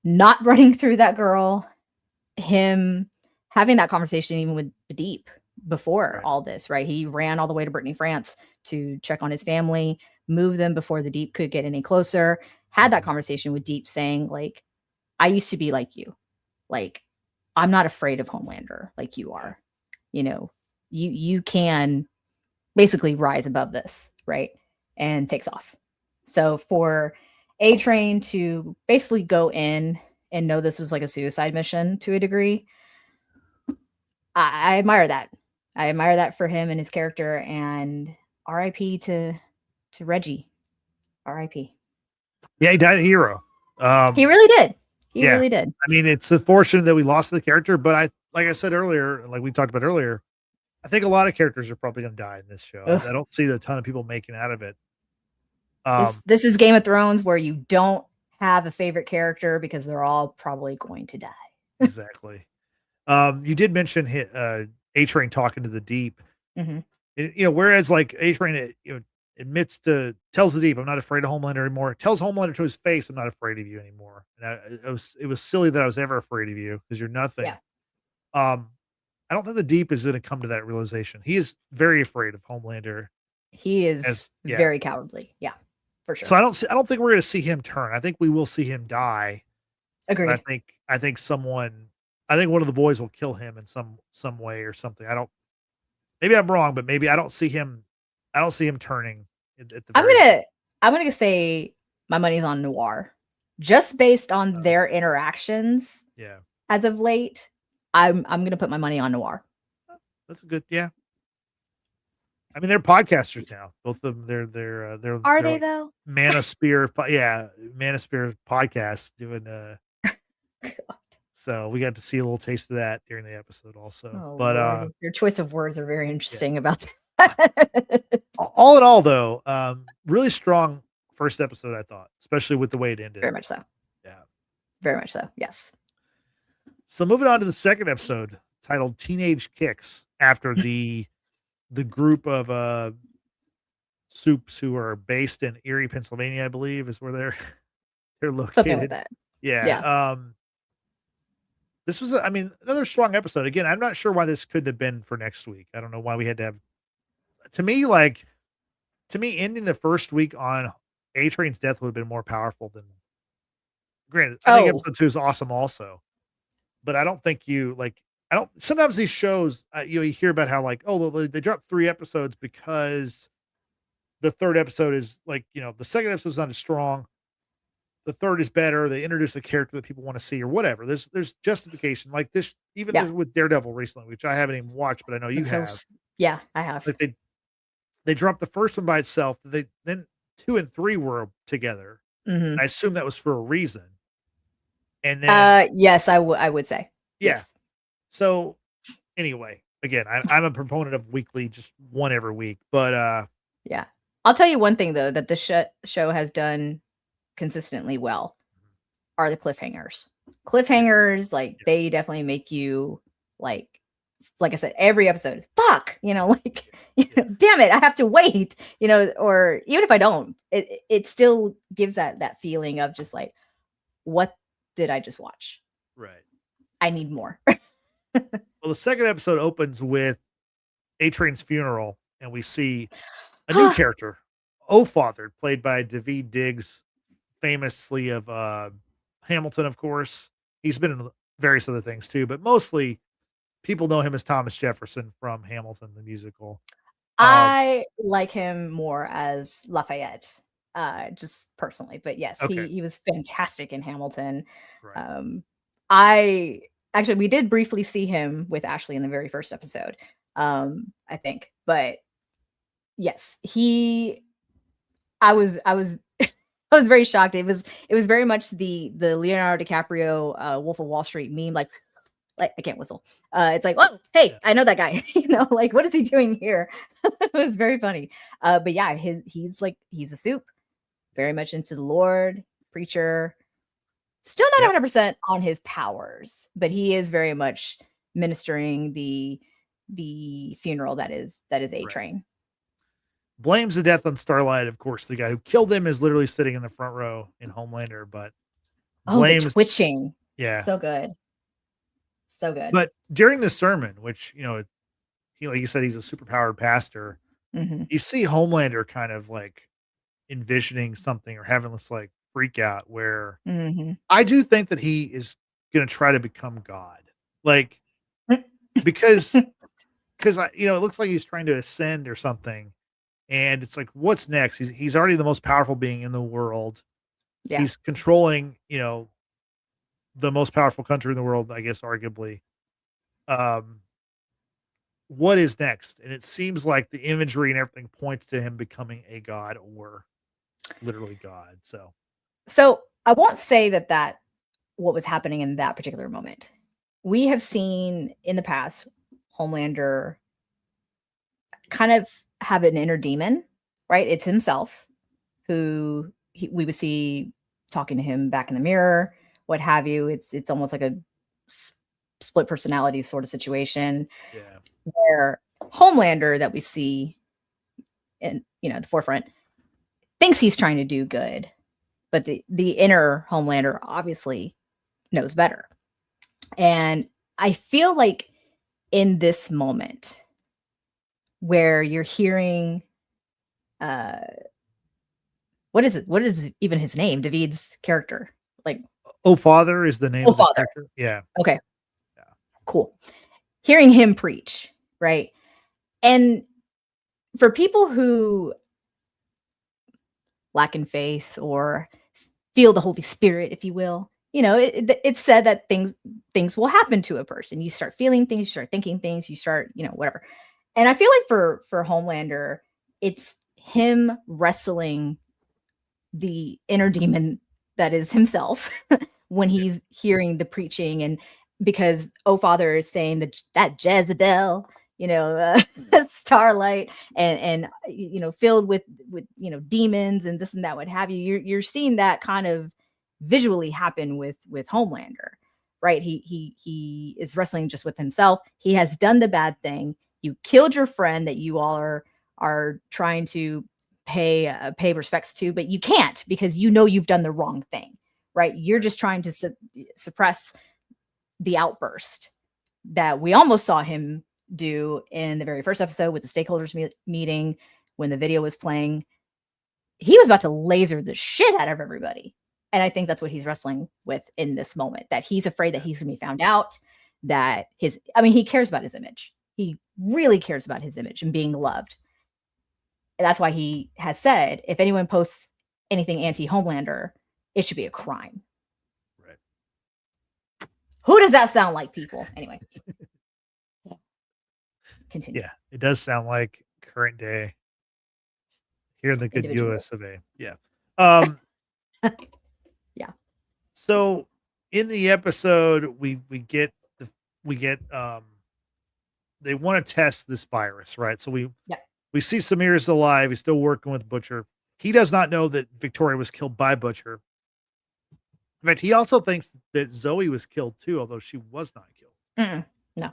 not running through that girl, him having that conversation even with the Deep before all this, right? He ran all the way to Brittany, France to check on his family, move them before the Deep could get any closer, had that conversation with Deep saying, like, I used to be like you. Like, I'm not afraid of Homelander like you are. You know, you can basically rise above this, right? And takes off. So for A Train to basically go in and know this was like a suicide mission to a degree, I admire that. I admire that for him and his character, and RIP to Reggie. RIP. Yeah, he died a hero. He really did. He really did. I mean, it's unfortunate that we lost the character, but like I said earlier, like we talked about earlier, I think a lot of characters are probably going to die in this show. I don't see a ton of people making out of it. This is Game of Thrones, where you don't have a favorite character because they're all probably going to die. Exactly. You did mention A Train talking to the Deep. Whereas like A Train, tells the Deep, I'm not afraid of Homelander anymore. Tells Homelander to his face, I'm not afraid of you anymore. And it was silly that I was ever afraid of you because you're nothing. I don't think the Deep is going to come to that realization. He is very afraid of Homelander. He is very cowardly. Yeah, for sure. So I don't think we're going to see him turn. I think we will see him die. Agreed. I think one of the boys will kill him in some way or something. Maybe I'm wrong, but maybe I don't see him turning at the I'm gonna say my money's on Noir, just based on their interactions. Yeah. As of late, I'm gonna put my money on Noir. That's a good. Yeah. I mean, they're podcasters now. Both of them. They're Are they though? Manosphere. Manosphere podcast doing. So we got to see a little taste of that during the episode also. But Lord, your choice of words are very interesting about that. All in all, though, really strong first episode, I thought, especially with the way it ended. Very much so. Yeah. Very much so. Yes. So moving on to the second episode, titled Teenage Kicks, after the group of soups who are based in Erie, Pennsylvania, I believe, is where they're located. Something like that. Yeah. This was, another strong episode. Again, I'm not sure why this couldn't have been for next week. I don't know why we had to have. To me, ending the first week on A Train's death would have been more powerful than. Granted, I think episode 2 is awesome, also, but I don't think sometimes these shows, you hear about how they dropped 3 episodes because the third episode is the second episode is not as strong. The third is better. They introduce a character that people want to see or whatever. There's justification like this, even with Daredevil recently, which I haven't even watched, but I know you have. Yeah, I have. Like they dropped the first one by itself. Then 2 and 3 were together. I assume that was for a reason. And then yes, I would say. Yeah. Yes. So anyway, again, I'm a proponent of weekly, just one every week. But yeah. I'll tell you one thing though that the show has done consistently well are the cliffhangers. They definitely make you like I said, every episode, fuck, damn it, I have to wait, or even if I don't, it still gives that feeling of just like, what did I just watch? Right. I need more. Well, the second episode opens with A Train's funeral, and we see a new character, O-Father, played by Daveed Diggs, famously of Hamilton, of course. He's been in various other things too, but mostly people know him as Thomas Jefferson from Hamilton, the musical. I like him more as Lafayette, just personally, but yes, he was fantastic in Hamilton. Right. We did briefly see him with Ashley in the very first episode, I think, but yes, I was I was very shocked. It was very much the Leonardo DiCaprio Wolf of Wall Street meme, like like I can't whistle. It's like, oh, hey, Yeah. I know that guy. Like what is he doing here? It was very funny. But yeah, he's a soup, very much into the Lord, preacher. Still not Yep. 100% on his powers, but he is very much ministering the funeral that is A Right. Train. Blames the death on Starlight. Of course, the guy who killed him is literally sitting in the front row in Homelander, but Oh, the blames, twitching. yeah. So good. So good. But during the sermon, which, he, like you said, he's a superpowered pastor. Mhm. You see Homelander kind of like envisioning something or having this like freak out where Mhm. I do think that he is going to try to become God. Like, because, it looks like he's trying to ascend or something. And it's like, what's next? He's already the most powerful being in the world. Yeah. He's controlling, the most powerful country in the world, I guess, arguably. Um, what is next? And it seems like the imagery and everything points to him becoming a god or literally God. So, I won't say that what was happening in that particular moment. We have seen in the past Homelander kind of have an inner demon, right? It's himself who we would see talking to him back in the mirror, what have you. It's almost like a split personality sort of situation yeah, where Homelander that we see in the forefront thinks he's trying to do good, but the inner Homelander obviously knows better. And I feel like in this moment where you're hearing uh what is it? What is even his name? David's character. Like, Oh Father is the name oh of the father. character. Yeah. Okay, Yeah. cool. Hearing him preach, right? And for people who lack in faith or feel the Holy Spirit, if you will, it's said that things will happen to a person. You start feeling things, you start thinking things, you start, whatever. And I feel like for Homelander, it's him wrestling the inner demon that is himself when Yeah. he's hearing the preaching, and because oh father is saying that Jezebel, Starlight, and filled with demons and this and that, what have you. You're seeing that kind of visually happen with Homelander, right? He is wrestling just with himself. He has done the bad thing. You killed your friend that you all are trying to pay respects to, but you can't because you've done the wrong thing, right? You're just trying to suppress the outburst that we almost saw him do in the very first episode with the stakeholders meeting when the video was playing. He was about to laser the shit out of everybody. And I think that's what he's wrestling with in this moment, that he's afraid that he's going to be found out, that he cares about his image. He really cares about his image and being loved. And that's why he has said, if anyone posts anything anti-Homelander, it should be a crime. Right. Who does that sound like, people? Anyway. Continue. Yeah. It does sound like current day here in the good US of A. Yeah. Yeah. So in the episode, we get they want to test this virus, right? So we see Samir's alive. He's still working with Butcher. He does not know that Victoria was killed by Butcher. In fact, he also thinks that Zoe was killed too, although she was not killed. No,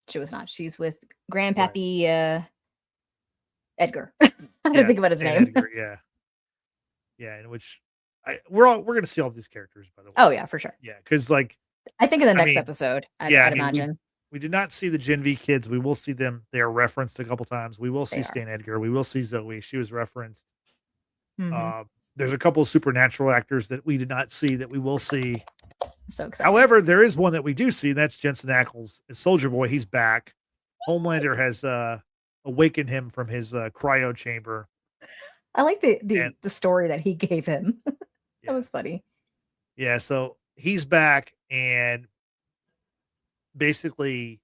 she was not. She's with Grandpappy Edgar. I didn't think about his name. Edgar, yeah. Yeah, in which we're gonna see all these characters, by the way. Oh yeah, for sure. Yeah, because like I think in the next episode, I'd imagine. We did not see the Gen V kids. We will see them. They are referenced a couple times. We will see Stan Edgar. We will see Zoe. She was referenced. There's a couple of supernatural actors that we did not see that we will see. So excited. However, there is one that we do see, and that's Jensen Ackles as Soldier Boy. He's back. Homelander has awakened him from his cryo chamber. I like the story that he gave him. That was funny. Yeah, so he's back, and basically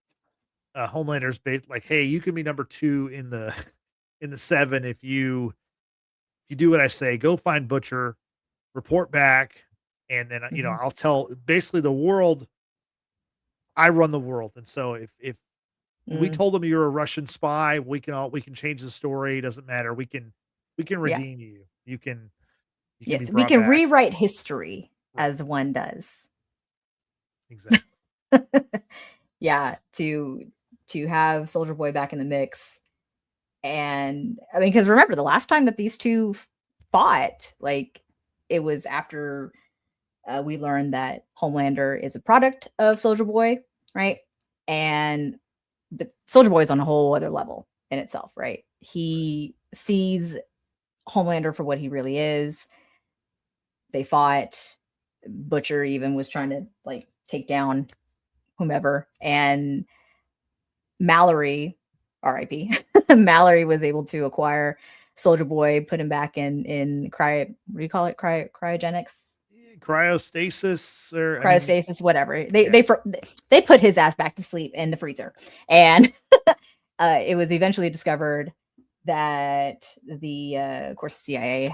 Homelander's like, hey, you can be number 2 in the 7 if you do what I say. Go find Butcher, report back, and then I'll tell basically the world I run the world, and so if we Mm, told them you're a Russian spy, we can change the story. It doesn't matter. We can yeah. redeem you. You can be Yes, we brought can back. rewrite history Right. as one does. Exactly. Yeah, to have Soldier Boy back in the mix. And I mean, because remember the last time that these two fought, like it was after we learned that Homelander is a product of Soldier Boy, right? And but Soldier Boy is on a whole other level in itself, right? Right. He sees Homelander for what he really is. They fought. Butcher even was trying to like take down whomever, and Mallory, R.I.P. Mallory was able to acquire Soldier Boy, put him back in what do you call it? Cryogenics, Cryostasis, or I mean, cryostasis, whatever. yeah, They put his ass back to sleep in the freezer, and it was eventually discovered that the of course CIA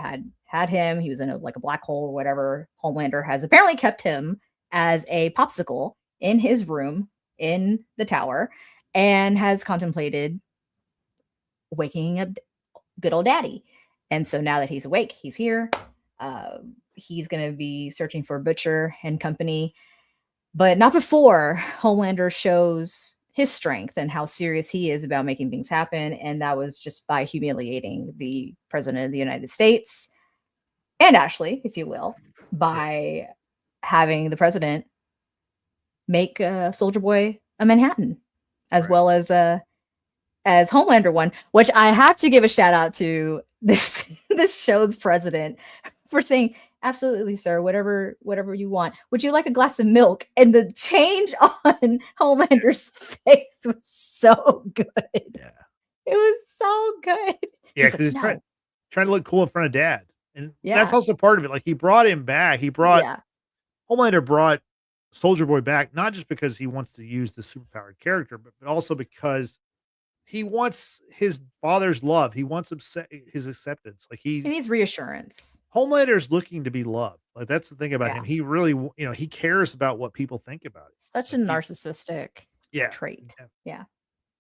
had him. He was in like a black hole or whatever. Homelander has apparently kept him as a popsicle in his room in the tower, and has contemplated waking up good old daddy. And so now that he's awake, he's here. He's going to be searching for Butcher and company, but not before Homelander shows his strength and how serious he is about making things happen. And that was just by humiliating the president of the United States and Ashley, if you will, yeah, by having the president make Soldier Boy a Manhattan, as right. well as Homelander one, which I have to give a shout out to this this show's president for saying, absolutely, sir, whatever you want. Would you like a glass of milk? And the change on Yeah, Homelander's face was so good. It yeah, was so good. yeah. He's like, Because he's no. trying to look cool in front of Dad, and that's Yeah. also part of it. Like he brought him back. He brought Yeah. Homelander brought Soldier Boy back, not just because he wants to use the superpowered character, but also because he wants his father's love. He wants his acceptance. Like He needs reassurance. Homelander's looking to be loved. Like that's the thing about him. Yeah. He really, he cares about what people think about it. Such a Like narcissistic yeah, trait. Yeah,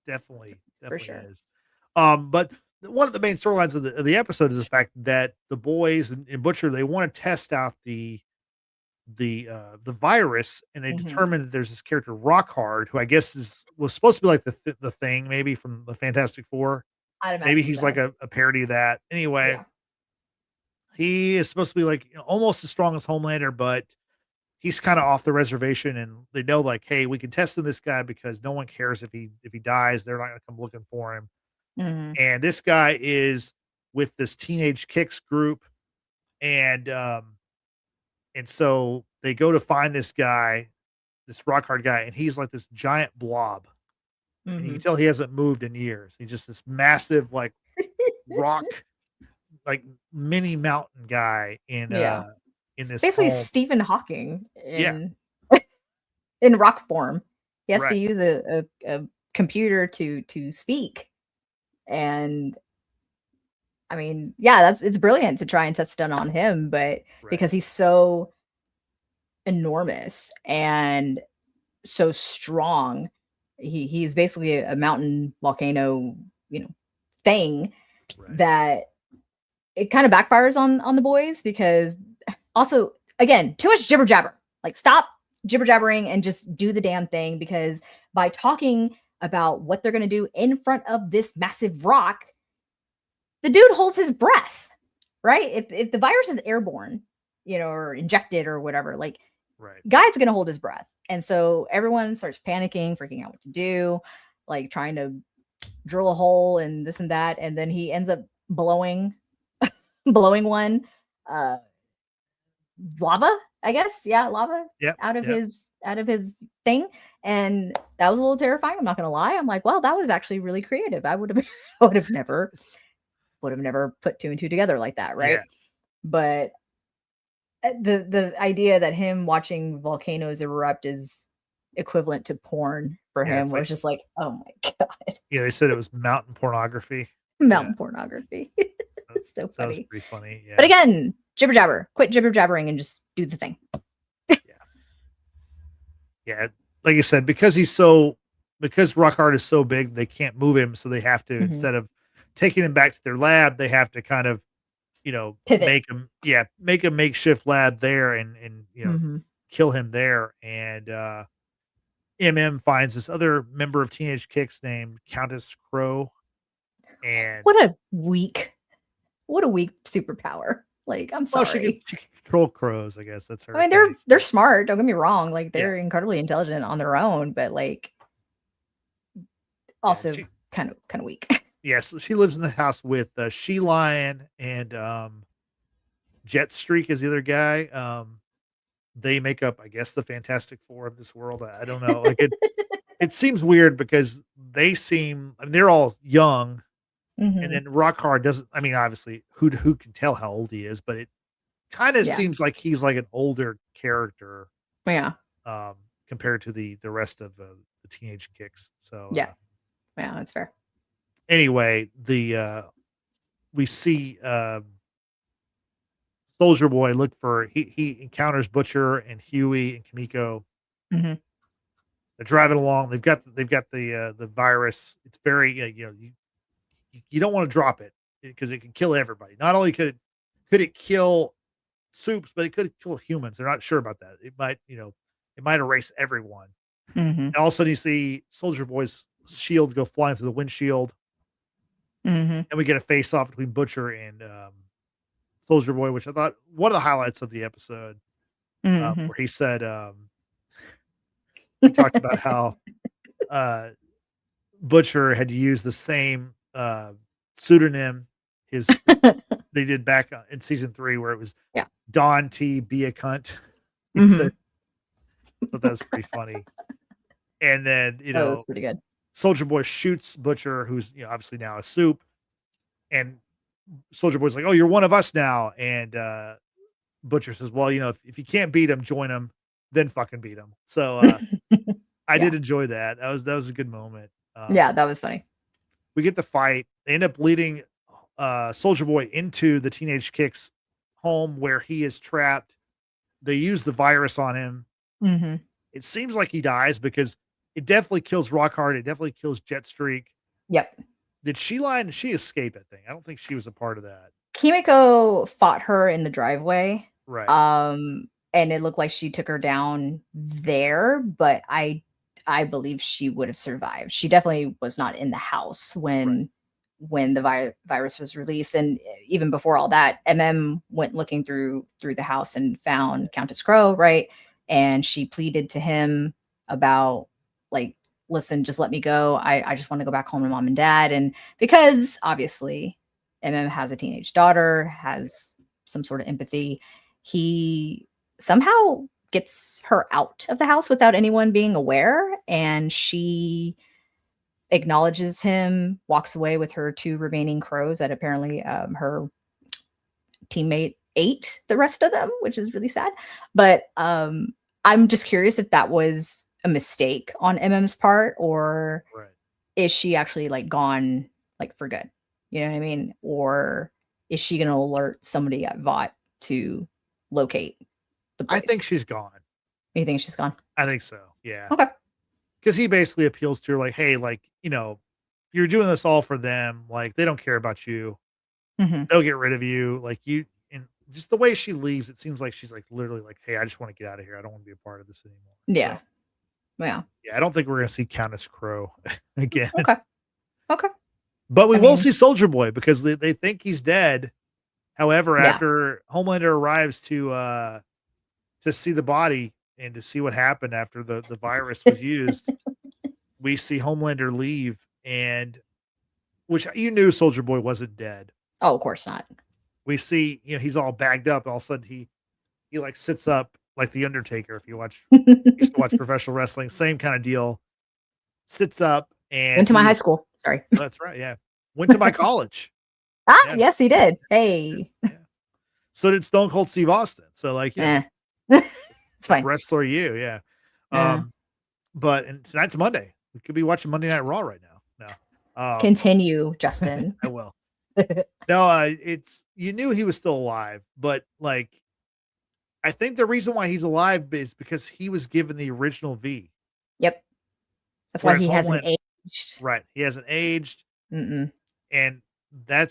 definitely, for definitely sure. is. But one of the main storylines of the episode is the fact that the boys and Butcher, they want to test out the virus, and they Hmm. determine that there's this character Rockhard, who I guess was supposed to be like the thing, maybe from the Fantastic Four. I'd Maybe imagine he's like so. a parody of that. Anyway, Yeah. he is supposed to be like, almost as strong as Homelander, but he's kind of off the reservation, and they know like, hey, we can test in this guy because no one cares if he dies. They're not going to come looking for him. Hmm. And this guy is with this teenage kicks group, and so they go to find this guy, this rock hard guy, and he's like this giant blob, and you Hmm. can tell he hasn't moved in years. He's just this massive, like rock, like mini mountain guy Yeah. in It's this basically home. Stephen Hawking Yeah, in rock form. He has to right, use a computer to speak. And I mean, yeah, it's brilliant to try and test it on him, but right, because he's so enormous and so strong, he's basically a mountain volcano, you know, thing right. that it kind of backfires on the boys because also again too much jibber jabber. Like stop jibber jabbering and just do the damn thing because by talking about what they're going to do in front of this massive rock, the dude holds his breath, right? If the virus is airborne, you know, or injected or whatever, like Right. guy's going to hold his breath. And so everyone starts panicking, freaking out what to do, like trying to drill a hole and this and that, and then he ends up blowing blowing one uh lava, I guess. Yeah, lava Yep, yep. out of his thing. And that was a little terrifying. I'm not gonna lie. I'm like, well, that was actually really creative. I would have I would have never put two and two together like that, Yeah, right? But the idea that him watching volcanoes erupt is equivalent to porn for yeah, him it's like was just like, oh my god, yeah, they said it was mountain pornography. Yeah, mountain pornography. that It's so that was funny. pretty funny, But yeah, again, jibber jabber. Quit jibber jabbering and just do the thing. yeah, yeah, like I said, because Rockhard is so big, they can't move him, so they have to, Mhm. instead of taking him back to their lab, they have to kind of, Pivot. make a makeshift lab there and Mhm. kill him there. And MM finds this other member of Teenage Kicks named Countess Crow, and What a weak superpower. Like, I'm well, she sorry. can control crows, I guess that's I her mean, thing. they're smart, don't get me wrong, like, Yeah, they're incredibly intelligent on their own, but, like, yeah, also kinda weak. yeah. So she lives in the house with She Lion and Jet Streak is the other guy. They make up, I guess, the Fantastic Four of this world. I don't know. Like it seems weird because I mean, they're all young, and Mhm. then Rockhard doesn't. I mean, obviously, who can tell how old he is, but it kind of Yeah. seems like he's like an older character Yeah. um, compared to the rest of the Teenage Kicks. So Yeah. Yeah, that's fair. anyway, the we see Soldier Boy look for he encounters Butcher and Huey and Kimiko. Mhm. They're driving along. They've got the virus. It's very you don't want to drop it because it can kill everybody. Not only could it kill soups, but it could kill humans. They're not sure about that. It might erase everyone. Mhm. And all of a sudden, you see Soldier Boy's shield go flying through the windshield, Mhm. and we get a face off between Butcher and Soldier Boy, which I thought one of the highlights of the episode, Mhm. where he talked about how uh, Butcher had to use the same pseudonym his they did back in season 3, where it was Yeah. Don T. Be a cunt. He said, Mhm. thought that was pretty funny. And then Oh, that's pretty good. Soldier Boy shoots Butcher, who's obviously now a soup, and Soldier Boy's like, "Oh, you're one of us now." And Butcher says, "Well, if you can't beat him, join him, then fucking beat him." So I Yeah. did enjoy that. That was a good moment. Yeah, that was funny. We get the fight. They end up leading Soldier Boy into the Teenage Kicks home where he is trapped. They use the virus on him. Mhm. It seems like he dies because it definitely kills Rockhard. It definitely kills Jetstreak. Yep. Did she lie and she escape that thing? I don't think she was a part of that. Kimiko fought her in the driveway, Right. and it looked like she took her down there, but I believe she would have survived. She definitely was not in the house Right. when the virus was released, and even before all that, MM went looking through the house and found Countess Crow, right? And she pleaded to him about, like, listen, just let me go. I just want to go back home to mom and dad. And because obviously MM has a teenage daughter, has some sort of empathy, he somehow gets her out of the house without anyone being aware. And she acknowledges him, walks away with her two remaining crows that apparently her teammate ate the rest of them, which is really sad. But I'm just curious if that was a mistake on MM's part, or Right. is she actually like gone, like, for good? You know what I mean? Or is she going to alert somebody at VOT to locate the I think boys? she's gone. You think she's gone? I think so. Yeah. Okay. Because he basically appeals to her like, hey, like, you're doing this all for them. Like, they don't care about you. Hmm. They'll get rid of you. Like, and just the way she leaves, it seems like she's like literally like, hey, I just want to get out of here. I don't want to be a part of this anymore. So, Yeah. Yeah. yeah, I don't think we're going to see Countess Crow again. Okay. Okay. But we I will mean, see Soldier Boy because they think he's dead. However, yeah. after Homelander arrives to see the body and to see what happened after the virus was used, we see Homelander leave, and which you knew Soldier Boy wasn't dead. Oh, of course not. We see, he's all bagged up. All of a sudden he like sits up like the Undertaker. If you used to watch professional wrestling, same kind of deal. Sits up and Went to my high he's school. Sorry. that's right, yeah. Went to my college. Ah, Yeah, yes, he did. Hey. yeah. So did Stone Cold Steve Austin. So like, Eh. It's like fine. wrestler you, yeah. Yeah. But and tonight's Monday. We could be watching Monday Night Raw right now. No. Continue, Justin. I will. No, it's you knew he was still alive, but like I think the reason why he's alive is because he was given the original V. Yep. That's why Whereas he hasn't Homeland, aged. right? He hasn't aged, Mm-mm. and I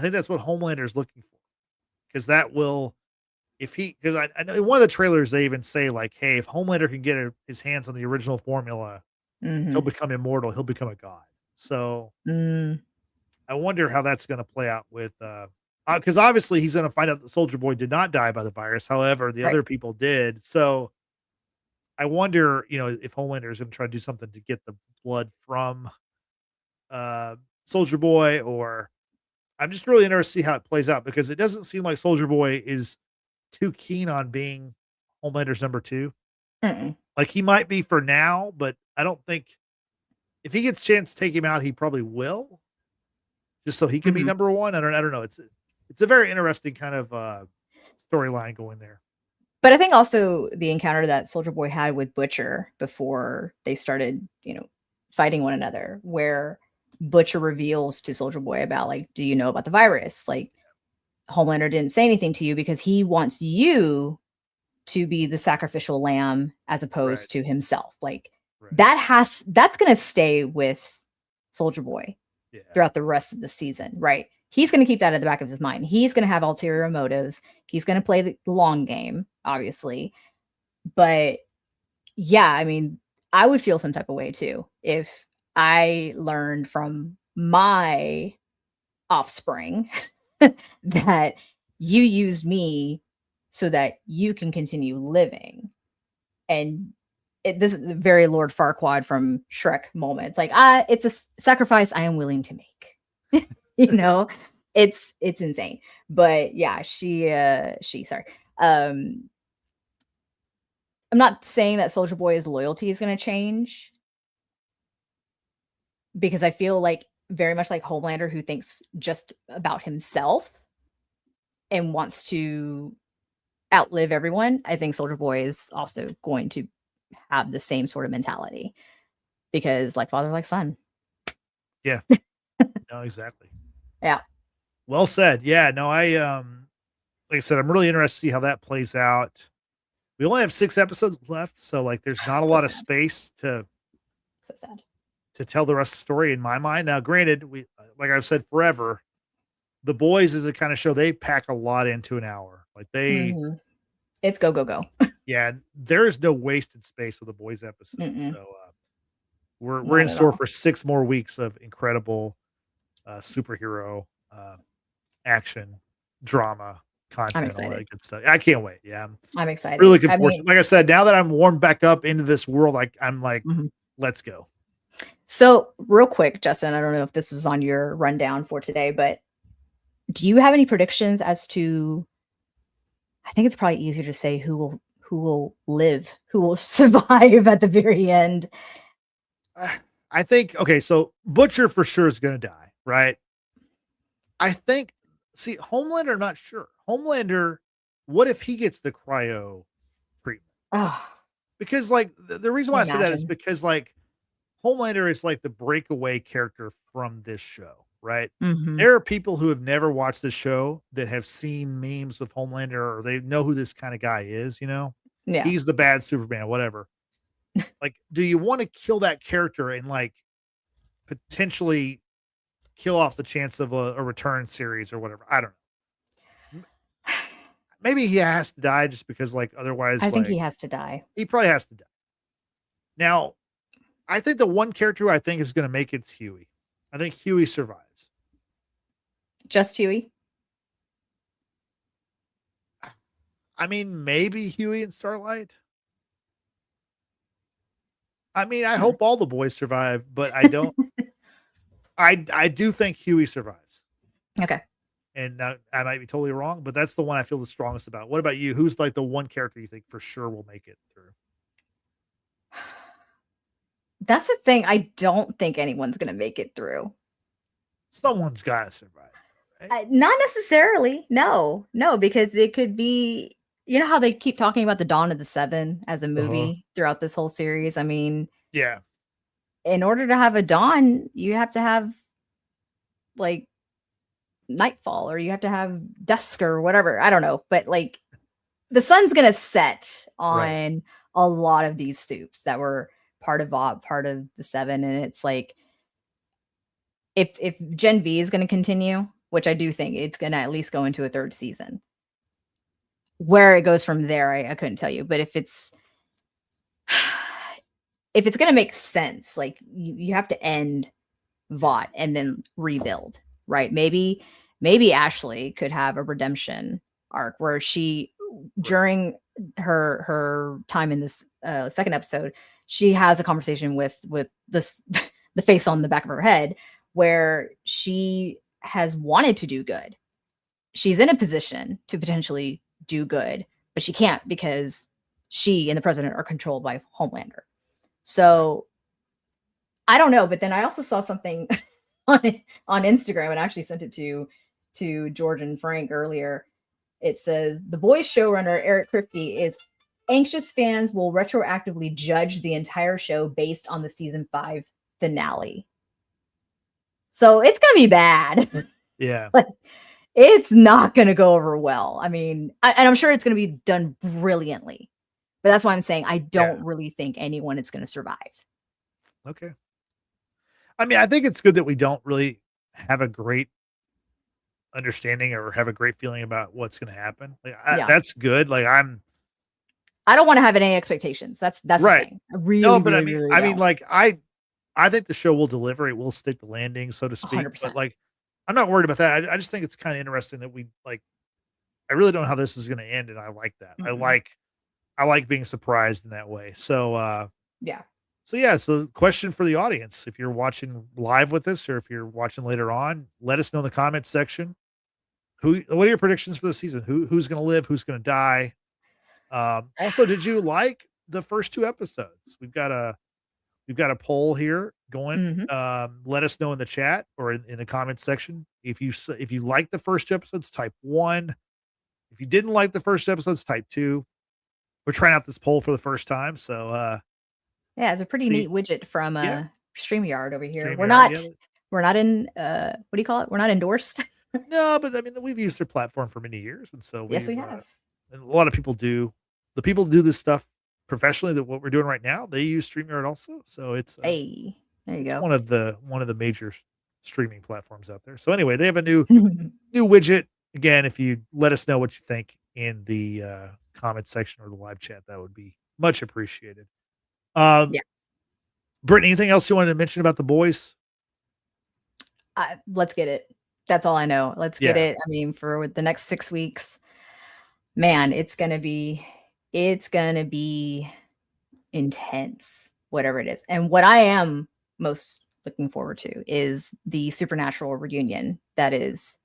think that's what Homelander is looking for, because that will, if he, because I know in one of the trailers they even say like, hey, if Homelander can get his hands on the original formula, he'll Mm-hmm. become immortal. He'll become a god. So Mm. I wonder how that's going to play out with, because obviously he's going to find out that Soldier Boy did not die by the virus. However, the Right. other people did. So I wonder, if Homelander is going to try to do something to get the blood from Soldier Boy, or I'm just really interested to see how it plays out, because it doesn't seem like Soldier Boy is too keen on being Homelander's number two. Mm-mm. Like he might be for now, but I don't think if he gets a chance to take him out, he probably will, just so he can be Mm-hmm. number one. I don't know. It's a very interesting kind of storyline going there. But I think also the encounter that Soldier Boy had with Butcher before they started, fighting one another, where Butcher reveals to Soldier Boy about like, do you know about the virus? Like Homelander didn't say anything to you because he wants you to be the sacrificial lamb as opposed Right. to himself. Like Right. that's going to stay with Soldier Boy Yeah. throughout the rest of the season, right? He's going to keep that at the back of his mind. He's going to have ulterior motives. He's going to play the long game, obviously. But yeah, I mean, I would feel some type of way too if I learned from my offspring that you used me so that you can continue living. And this is a very Lord Farquaad from Shrek moment. It's like, it's a sacrifice I am willing to make. It's insane. But yeah, sorry. I'm not saying that Soldier Boy's loyalty is going to change, because I feel like very much like Homelander, who thinks just about himself and wants to outlive everyone. I think Soldier Boy is also going to have the same sort of mentality, because like father, like son. Yeah. No, exactly. Yeah. Well said. Yeah. No, like I said, I'm really interested to see how that plays out. We only have 6 episodes left, so like there's not a So lot of sad. space So sad. to tell the rest of the story in my mind. Now, granted, like I've said forever, The Boys is a kind of show they pack a lot into an hour. Like Mhm. It's go, go, go. yeah, there's no wasted space with The Boys episode. Mm-mm. So we're Not in at store all. for 6 more weeks of incredible superhero action, drama, I'm content, all excited. that good stuff. I can't wait. Yeah, I'm excited. really looking I forward to mean, it. Like I said, now that I'm warmed back up into this world, like I'm like, mhm. let's go. So real quick, Justin, I don't know if this was on your rundown for today, but do you have any predictions as to, I think it's probably easier to say who will live, who will survive at the very end? I think okay, so Butcher for sure is gonna die, right? I think see, Homelander, I'm not sure. Homelander, what if he gets the cryo treatment? Oh, Because like the reason can why you I say that is imagine? because like Homelander is like the breakaway character from this show, right? Mhm. There are people who have never watched this show that have seen memes of Homelander, or they know who this kind of guy is, Yeah. He's the bad Superman, whatever. Like, do you want to kill that character and like potentially kill off the chance of a return series or whatever? I don't know. Maybe he has to die just because like I otherwise think like he has to die. he probably has to die. Now, I think the one character who I think is going to make it's Huey. I think Huey survives. Just Huey? I mean, maybe Huey and Starlight. I mean, I Hmm. hope all the boys survive, but I don't. I do think Huey survives, Okay. and I might be totally wrong, but that's the one I feel the strongest about. What about you? Who's like the one character you think for sure will make it through? That's the thing. I don't think anyone's gonna make it through. Someone's got to survive, right? Not necessarily. No, no, because it could be. You know how they keep talking about the Dawn of the Seven as a Uh-huh. movie throughout this whole series? I mean, Yeah, in order to have a dawn, you have to have like nightfall, or you have to have dusk or whatever. I don't know, but like the sun's gonna set right. on a lot of these soups that were part of Vought, part of the Seven, and it's like if Gen V is going to continue, which I do think it's going to at least go into a third season. Where it goes from there, I couldn't tell you. But if it's going to make sense, like you have to end Vought and then rebuild, right? Maybe Ashley could have a redemption arc where she, during her time in this second episode, she has a conversation with this the face on the back of her head where she has wanted to do good. She's in a position to potentially do good, but she can't because she and the president are controlled by Homelander. So I don't know, but then I also saw something on Instagram and I actually sent it to George and Frank earlier. It says The Boys showrunner Eric Kripke is anxious fans will retroactively judge the entire show based on the season 5 finale. So it's gonna be bad. Yeah. Like, it's not gonna go over well. I mean, and I'm sure it's gonna be done brilliantly. But that's why I'm saying I don't really think anyone is gonna survive. Okay. I mean, I think it's good that we don't really have a great understanding or have a great feeling about what's going to happen. Like, that's good. Like I don't want to have any expectations. That's right. The thing. I really, no, but really, I mean, like I think the show will deliver. It will stick the landing, so to speak. 100%. But like, I'm not worried about that. I just think it's kind of interesting that we like. I really don't know how this is going to end, and I like that. Mm-hmm. I like being surprised in that way. So yeah. So question for the audience: if you're watching live with us, or if you're watching later on, let us know in the comments section. What are your predictions for the season? Who's going to live? Who's going to die? Also, did you like the first 2 episodes? We've got a poll here going. Mm-hmm. Let us know in the chat or in the comments section. If you like the first 2 episodes, type 1. If you didn't like the first 2 episodes, type 2. We're trying out this poll for the first time, so yeah, it's a pretty neat widget from StreamYard over here. We're not in what do you call it? We're not endorsed. No, but I mean we've used their platform for many years, and so yes, we have. And a lot of people do. The people who do this stuff professionally, that what we're doing right now, they use StreamYard also. So it's hey, there you go. One of the major streaming platforms out there. So anyway, they have a new widget. Again, if you let us know what you think in the comment section or the live chat, that would be much appreciated. Brittany, anything else you wanted to mention about The Boys? Let's get it. That's all I know. Let's get it. I mean, for the next 6 weeks, man, it's gonna be intense, whatever it is. And what I am most looking forward to is the Supernatural reunion. That is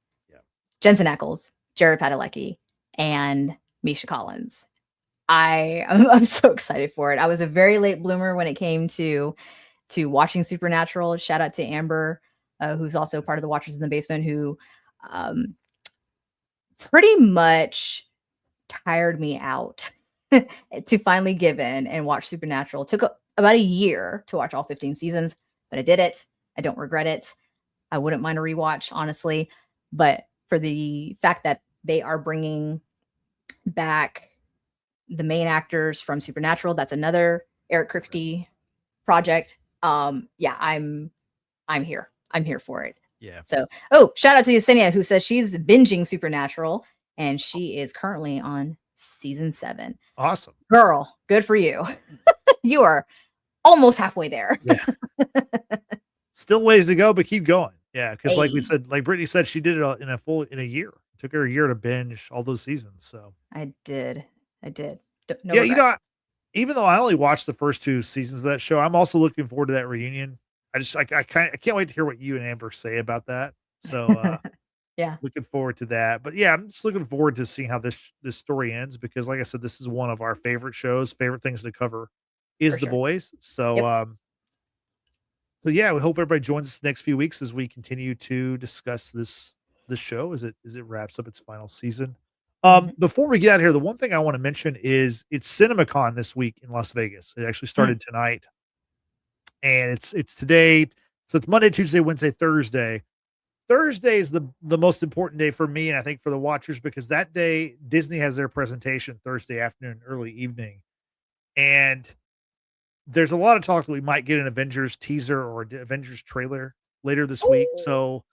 Jensen Ackles, Jared Padalecki, and Misha Collins. I'm so excited for it. I was a very late bloomer when it came to watching Supernatural. Shout out to Amber, who's also part of the Watchers in the Basement, who pretty much tired me out to finally give in and watch Supernatural. It took about a year to watch all 15 seasons, but I did it. I don't regret it. I wouldn't mind a rewatch, honestly. But for the fact that they are bringing back the main actors from Supernatural, that's another Eric Kripke project. I'm here. I'm here for it. Yeah. So, shout out to Yesenia, who says she's binging Supernatural and she is currently on season 7. Awesome. Girl, good for you. You are almost halfway there. Yeah. Still ways to go, but keep going. Yeah, because like we said, like Brittany said, she did it in a year. It took her a year to binge all those seasons. So I did. No yeah, regrets. Even though I only watched the first 2 seasons of that show, I'm also looking forward to that reunion. I can't wait to hear what you and Amber say about that. So yeah, looking forward to that. But yeah, I'm just looking forward to seeing how this story ends, because like I said, this is one of our favorite shows, favorite things to cover is The Boys. So so yeah, we hope everybody joins us the next few weeks as we continue to discuss this show as it wraps up its final season. Before we get out of here, the one thing I want to mention is it's CinemaCon this week in Las Vegas. It actually started tonight, and it's today. So it's Monday, Tuesday, Wednesday, Thursday. Thursday is the most important day for me, and I think for the watchers, because that day Disney has their presentation Thursday afternoon, early evening, and there's a lot of talk that we might get an Avengers teaser or Avengers trailer later this week. Oh. So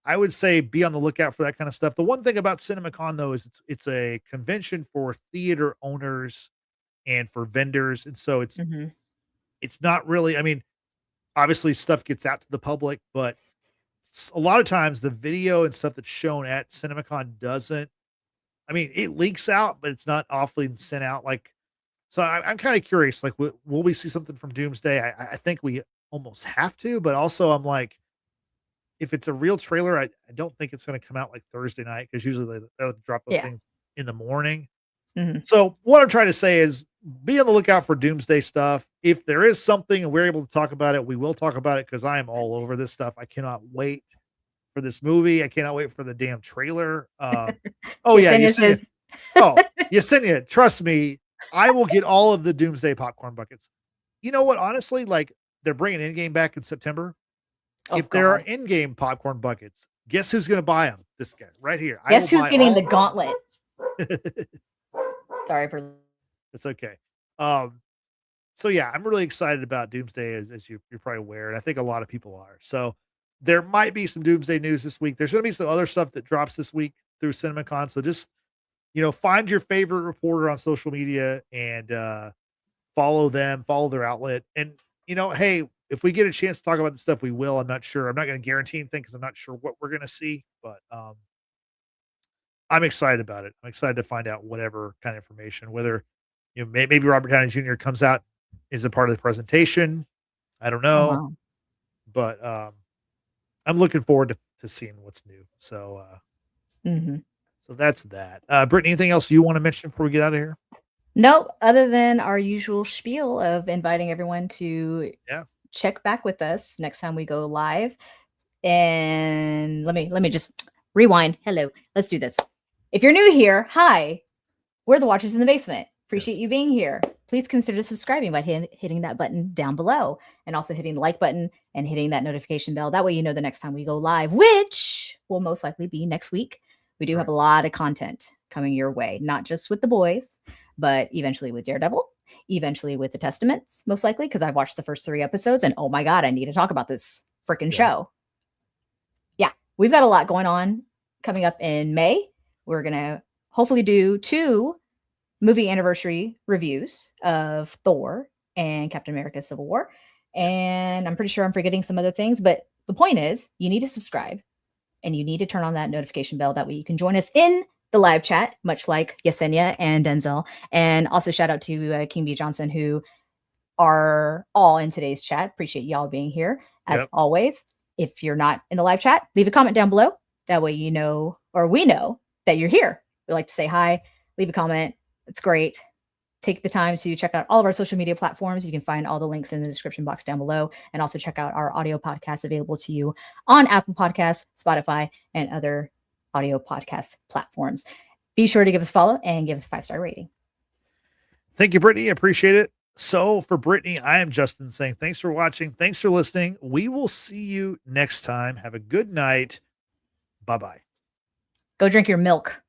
I would say be on the lookout for that kind of stuff. The one thing about CinemaCon though is it's a convention for theater owners and for vendors, and so Mhm. it's not really. I mean, obviously stuff gets out to the public, but a lot of times the video and stuff that's shown at CinemaCon doesn't. I mean, it leaks out, but it's not awfully sent out like. So I'm kind of curious, like, will we see something from Doomsday? I think we almost have to, but also I'm like, if it's a real trailer, I don't think it's going to come out like Thursday night because usually they'll drop those Yeah. things in the morning. Mhm. So what I'm trying to say is be on the lookout for Doomsday stuff. If there is something and we're able to talk about it, we will talk about it because I am all over this stuff. I cannot wait for this movie. I cannot wait for the damn trailer. Oh yeah, Yesenia Yesenia. says Oh, Yesenia, trust me, I will get all of the Doomsday popcorn buckets. You know what? Honestly, like they're bringing Endgame back in September. Oh If there are god. Endgame popcorn buckets, guess who's going to buy them? This guy right here. I will Guess who's buy getting all the of gauntlet? them. Sorry for It's okay. Um, so yeah, I'm really excited about Doomsday as you're probably aware, and I think a lot of people are. So there might be some Doomsday news this week. There's going to be some other stuff that drops this week through CinemaCon. So just find your favorite reporter on social media and follow them, follow their outlet, and hey, if we get a chance to talk about the stuff, we will. I'm not sure. I'm not going to guarantee anything because I'm not sure what we're going to see, but I'm excited about it. I'm excited to find out whatever kind of information, whether maybe Robert Downey Jr. comes out is a part of the presentation. I don't Oh know, wow. but I'm looking forward to seeing what's new. So Mhm. so that's that. Brittany, anything else you want to mention before we get out of here? Nope, other than our usual spiel of inviting everyone to Yeah. check back with us next time we go live. And let me just rewind. Hello. Let's do this. If you're new here, hi. We're the Watchers in the Basement. Appreciate Yes. you being here. Please consider subscribing by hitting that button down below and also hitting the like button and hitting that notification bell. That way you know the next time we go live, which will most likely be next week. We do have Right. a lot of content coming your way, not just with the boys, but eventually with Daredevil, eventually with the Testaments, most likely, because I've watched the first 3 episodes and oh my God, I need to talk about this freaking Yeah. show. Yeah, we've got a lot going on coming up in May. We're going to hopefully do 2 movie anniversary reviews of Thor and Captain America Civil War. Yeah. And I'm pretty sure I'm forgetting some other things, but the point is you need to subscribe and you need to turn on that notification bell. That way you can join us in the live chat, much like Yesenia and Denzel. And also shout out to King B. Johnson, who are all in today's chat. Appreciate y'all being here. As Yep. always, if you're not in the live chat, leave a comment down below. That way you know, or we know that you're here. We like to say hi, leave a comment. It's great. Take the time to check out all of our social media platforms. You can find all the links in the description box down below. And also check out our audio podcasts available to you on Apple Podcasts, Spotify, and other audio podcast platforms. Be sure to give us a follow and give us a 5-star rating. Thank you, Brittany. I appreciate it. So for Brittany, I am Justin saying thanks for watching. Thanks for listening. We will see you next time. Have a good night. Bye-bye. Go drink your milk.